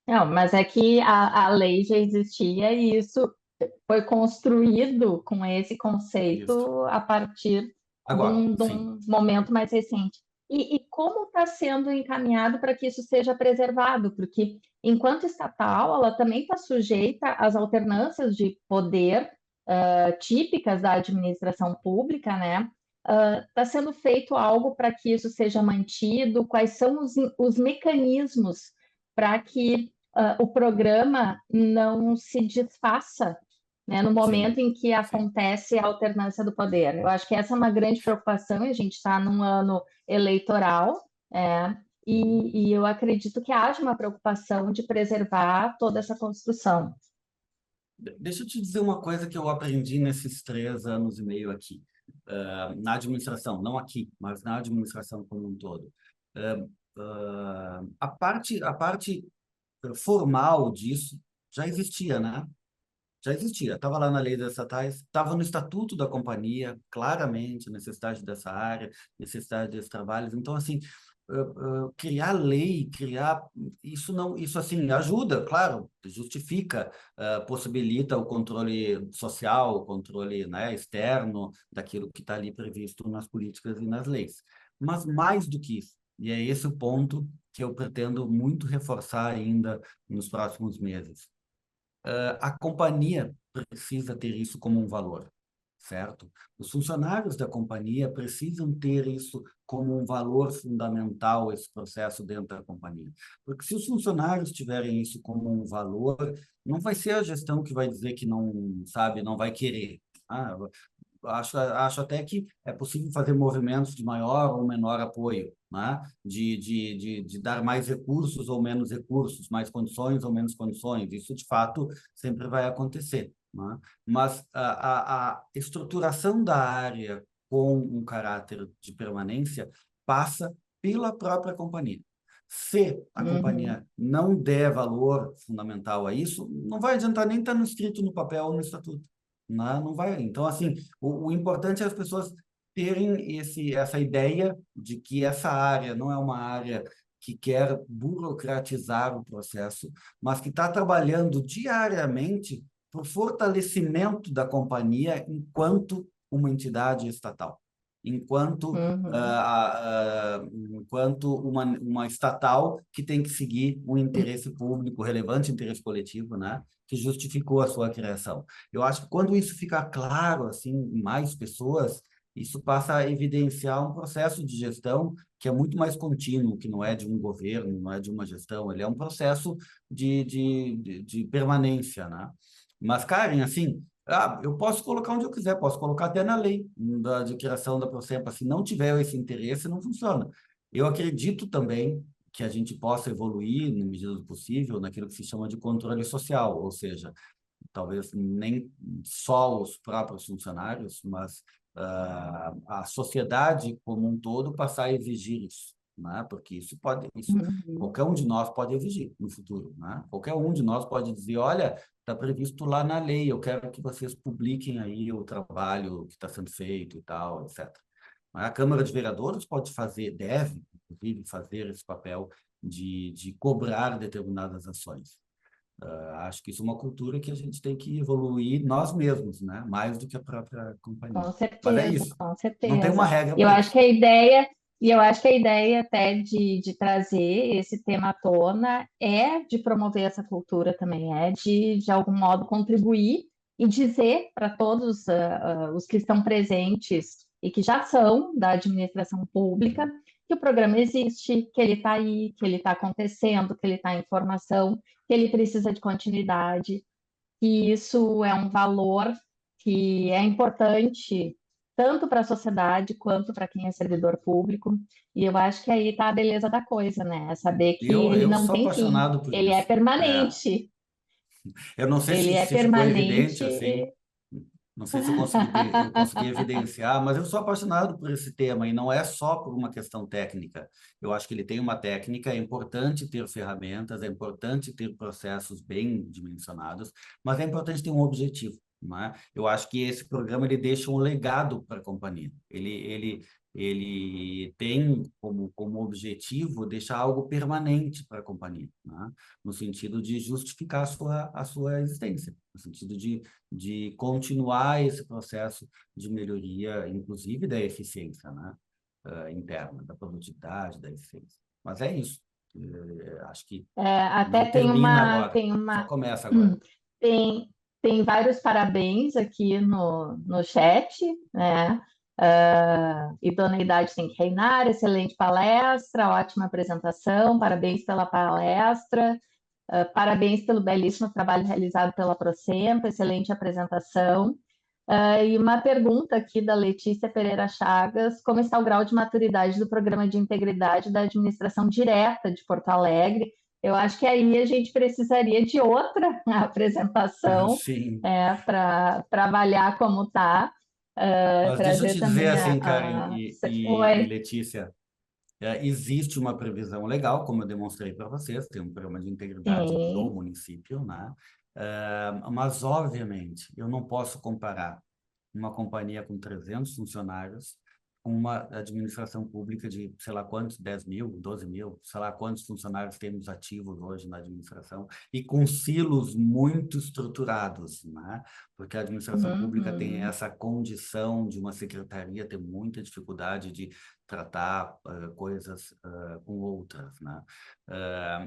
Não, mas é que a lei já existia e isso foi construído com esse Isso. conceito a partir Agora, de sim, um momento mais recente. E como está sendo encaminhado para que isso seja preservado? Porque, enquanto estatal, ela também está sujeita às alternâncias de poder típicas da administração pública, né? Está sendo feito algo para que isso seja mantido? Quais são os mecanismos para que o programa não se desfaça, né, no momento sim, em que sim. acontece a alternância do poder? Eu acho que essa é uma grande preocupação, e a gente está num ano eleitoral, e eu acredito que haja uma preocupação de preservar toda essa construção. Deixa eu te dizer uma coisa que eu aprendi nesses 3 anos e meio aqui, na administração, não aqui, mas na administração como um todo. A parte formal disso já existia, né? Já existia. Estava lá na lei das estatais, estava no estatuto da companhia, claramente, a necessidade dessa área, necessidade desses trabalhos. Então, assim, criar lei, criar isso não, isso assim ajuda, claro, justifica, possibilita o controle social, o controle, né, externo daquilo que está ali previsto nas políticas e nas leis. Mas mais do que isso, e é esse o ponto que eu pretendo muito reforçar ainda nos próximos meses, a companhia precisa ter isso como um valor, certo? Os funcionários da companhia precisam ter isso como um valor fundamental, esse processo dentro da companhia. Porque se os funcionários tiverem isso como um valor, não vai ser a gestão que vai dizer que não, sabe, não vai querer. Ah, acho até que é possível fazer movimentos de maior ou menor apoio, né? De dar mais recursos ou menos recursos, mais condições ou menos condições. Isso, de fato, sempre vai acontecer, né? Mas a estruturação da área com um caráter de permanência passa pela própria companhia. Se a Uhum, companhia não der valor fundamental a isso, não vai adiantar nem estar no escrito no papel ou no estatuto. Não vai. Então, assim, o importante é as pessoas terem essa ideia de que essa área não é uma área que quer burocratizar o processo, mas que está trabalhando diariamente para o fortalecimento da companhia enquanto uma entidade estatal, enquanto, uhum. enquanto uma estatal que tem que seguir um interesse público, relevante interesse coletivo, né, que justificou a sua criação. Eu acho que quando isso fica claro assim em mais pessoas, isso passa a evidenciar um processo de gestão que é muito mais contínuo, que não é de um governo, não é de uma gestão, ele é um processo de permanência, né? Mas, Karen, assim, eu posso colocar onde eu quiser, posso colocar até na lei de criação da Procepa. Se não tiver esse interesse, não funciona. Eu acredito também que a gente possa evoluir, na medida do possível, naquilo que se chama de controle social, ou seja, talvez nem só os próprios funcionários, mas a sociedade como um todo passar a exigir isso, né? Porque isso Uhum. qualquer um de nós pode exigir no futuro, né? Qualquer um de nós pode dizer, olha, está previsto lá na lei, eu quero que vocês publiquem aí o trabalho que está sendo feito e tal, etc. A Câmara de Vereadores pode fazer, deve, inclusive, fazer esse papel de cobrar determinadas ações. Acho que isso é uma cultura que a gente tem que evoluir nós mesmos, né? Mais do que a própria companhia. Com Mas é certeza, isso. com Não tem uma certeza. regra E eu para acho isso. que a ideia, e eu acho que a ideia até de trazer esse tema à tona é de promover essa cultura também, é de algum modo contribuir e dizer para todos os que estão presentes e que já são da administração pública que o programa existe, que ele está aí, que ele está acontecendo, que ele está em formação, que ele precisa de continuidade, que isso é um valor que é importante tanto para a sociedade quanto para quem é servidor público. E eu acho que aí está a beleza da coisa, né? É saber que ele Eu não sou tem fim, apaixonado por ele é isso. permanente. Eu não sei Ele é se ficou permanente. evidente assim. Não sei se eu consegui evidenciar, mas eu sou apaixonado por esse tema e não é só por uma questão técnica. Eu acho que ele tem uma técnica, é importante ter ferramentas, é importante ter processos bem dimensionados, mas é importante ter um objetivo, não é? Eu acho que esse programa ele deixa um legado para a companhia. Ele tem como objetivo deixar algo permanente para a companhia, né? No sentido de justificar a sua existência, no sentido de continuar esse processo de melhoria, inclusive da eficiência, né? Interna, da produtividade, da eficiência. Mas é isso. Acho que Até não termina agora, tem só uma, começa agora. tem, tem vários parabéns aqui no chat, né? Idoneidade tem que reinar, excelente palestra, ótima apresentação, parabéns pela palestra, parabéns pelo belíssimo trabalho realizado pela Procemp, excelente apresentação. E uma pergunta aqui da Letícia Pereira Chagas: como está o grau de maturidade do programa de integridade da administração direta de Porto Alegre? Eu acho que aí a gente precisaria de outra apresentação Sim. para avaliar como está, Mas deixa eu trazer te dizer também assim, Karen e Oi. Letícia, existe uma previsão legal, como eu demonstrei para vocês, tem um programa de integridade do Sim. município, né? Mas, obviamente, eu não posso comparar uma companhia com 300 funcionários com uma administração pública de, sei lá quantos, 10 mil, 12 mil, sei lá quantos funcionários temos ativos hoje na administração, e com silos muito estruturados, né? Porque a administração pública tem Uhum. essa condição de uma secretaria ter muita dificuldade de tratar coisas com outras, né?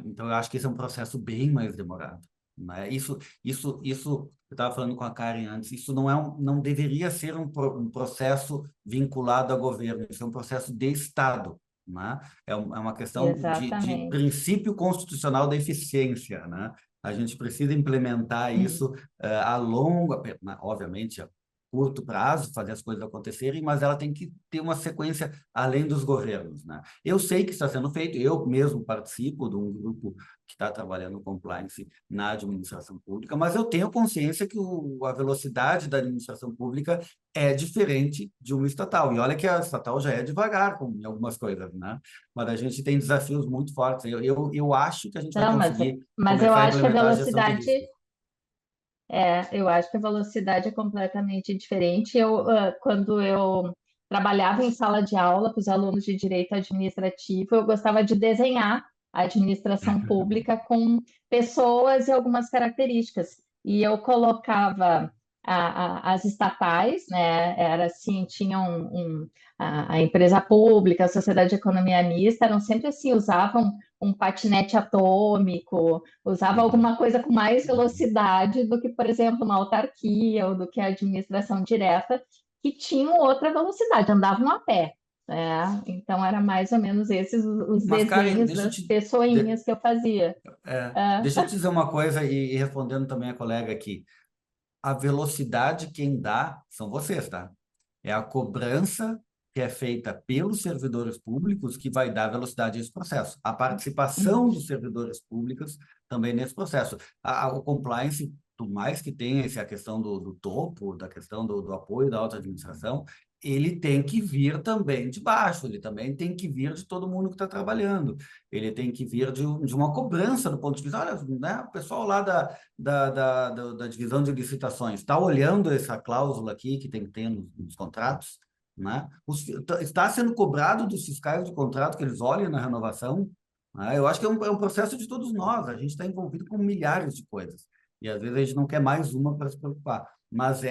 Então, eu acho que esse é um processo bem mais demorado, né? Isso eu estava falando com a Karen antes, isso não deveria ser um processo vinculado ao governo, isso é um processo de Estado, né? É uma questão de Exatamente. princípio constitucional da eficiência, né? A gente precisa implementar isso a longo, obviamente, a curto prazo, fazer as coisas acontecerem, mas ela tem que ter uma sequência além dos governos, né? Eu sei que está sendo feito, eu mesmo participo de um grupo que está trabalhando compliance na administração pública, mas eu tenho consciência que a velocidade da administração pública é diferente de uma estatal. E olha que a estatal já é devagar em algumas coisas, né? Mas a gente tem desafios muito fortes. Eu acho que a gente vai Não, conseguir mas eu começar a acho que a implementar a gestão de velocidade risco. eu acho que a velocidade é completamente diferente. Quando eu trabalhava em sala de aula com os alunos de direito administrativo, eu gostava de desenhar a administração pública com pessoas e algumas características. E eu colocava as estatais, né? Era assim, tinham a empresa pública, a sociedade de economia mista, eram sempre assim, usavam um patinete atômico, usava Uhum. alguma coisa com mais velocidade do que, por exemplo, uma autarquia ou do que a administração direta, que tinham outra velocidade, andavam a pé. Né? Então, era mais ou menos esses os Mas, Karen, desenhos das pessoinhas que eu fazia. deixa eu te dizer uma coisa e respondendo também a colega aqui. A velocidade quem dá são vocês, tá? É a cobrança que é feita pelos servidores públicos que vai dar velocidade a esse processo. A participação dos servidores públicos também nesse processo. O compliance, por mais que tenha essa questão do topo, da questão do apoio da alta administração, ele tem que vir também de baixo, ele também tem que vir de todo mundo que está trabalhando, ele tem que vir de uma cobrança do ponto de vista, olha, né, o pessoal lá da divisão de licitações está olhando essa cláusula aqui que tem que ter nos contratos, né? Está sendo cobrado dos fiscais do contrato que eles olhem na renovação, né? Eu acho que é um processo de todos nós, a gente está envolvido com milhares de coisas, e às vezes a gente não quer mais uma para se preocupar, mas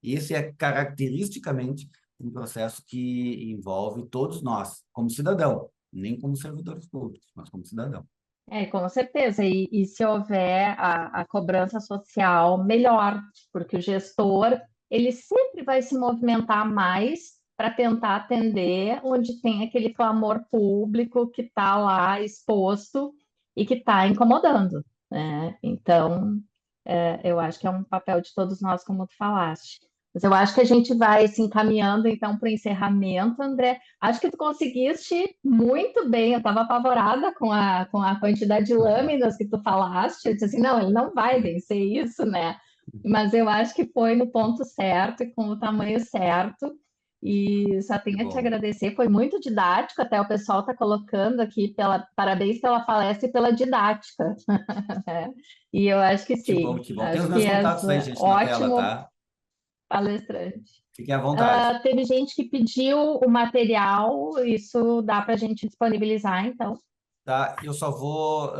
esse é caracteristicamente um processo que envolve todos nós, como cidadão, nem como servidores públicos, mas como cidadão. Com certeza. E se houver a cobrança social, melhor, porque o gestor ele sempre vai se movimentar mais para tentar atender onde tem aquele clamor público que está lá exposto e que está incomodando, né? Então, eu acho que é um papel de todos nós, como tu falaste. Mas eu acho que a gente vai se encaminhando então para o encerramento, André. Acho que tu conseguiste muito bem. Eu estava apavorada com a quantidade de lâminas que tu falaste. Eu disse assim, não, ele não vai vencer isso, né? mas eu acho que foi no ponto certo e com o tamanho certo. E só Que tenho a te bom. agradecer, foi muito didático, até o pessoal está colocando aqui parabéns pela palestra e pela didática. E eu acho que Que bom, sim, que bom. Tem os acho meus que és contatos aí, gente, na tela, ótimo tá? palestrante. Fiquem à vontade. Teve gente que pediu o material, isso dá para a gente disponibilizar, então. Tá, eu só vou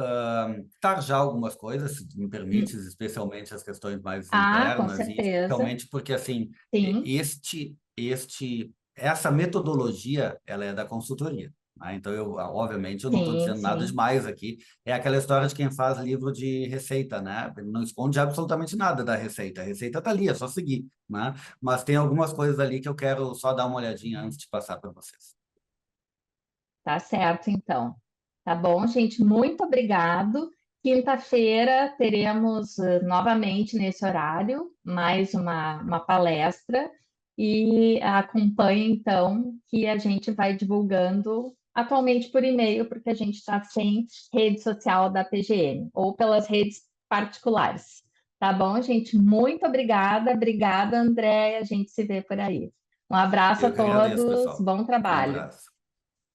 tarjar algumas coisas, se tu me permites, Hum. especialmente as questões mais Ah, com internas, e certeza. especialmente porque, assim, Sim, essa metodologia, ela é da consultoria, né? Então, obviamente, eu não estou sim, dizendo nada sim. demais aqui. É aquela história de quem faz livro de receita, né? Ele não esconde absolutamente nada da receita. A receita está ali, é só seguir, né? Mas tem algumas coisas ali que eu quero só dar uma olhadinha antes de passar para vocês. Tá certo, então. Tá bom, gente? Muito obrigado. Quinta-feira teremos novamente nesse horário mais uma palestra e acompanhe então que a gente vai divulgando atualmente por e-mail, porque a gente está sem rede social da PGM ou pelas redes particulares. Tá bom, gente? Muito obrigada. Obrigada, André. A gente se vê por aí. Um abraço a Eu que agradeço, todos. pessoal. Bom Um trabalho. abraço.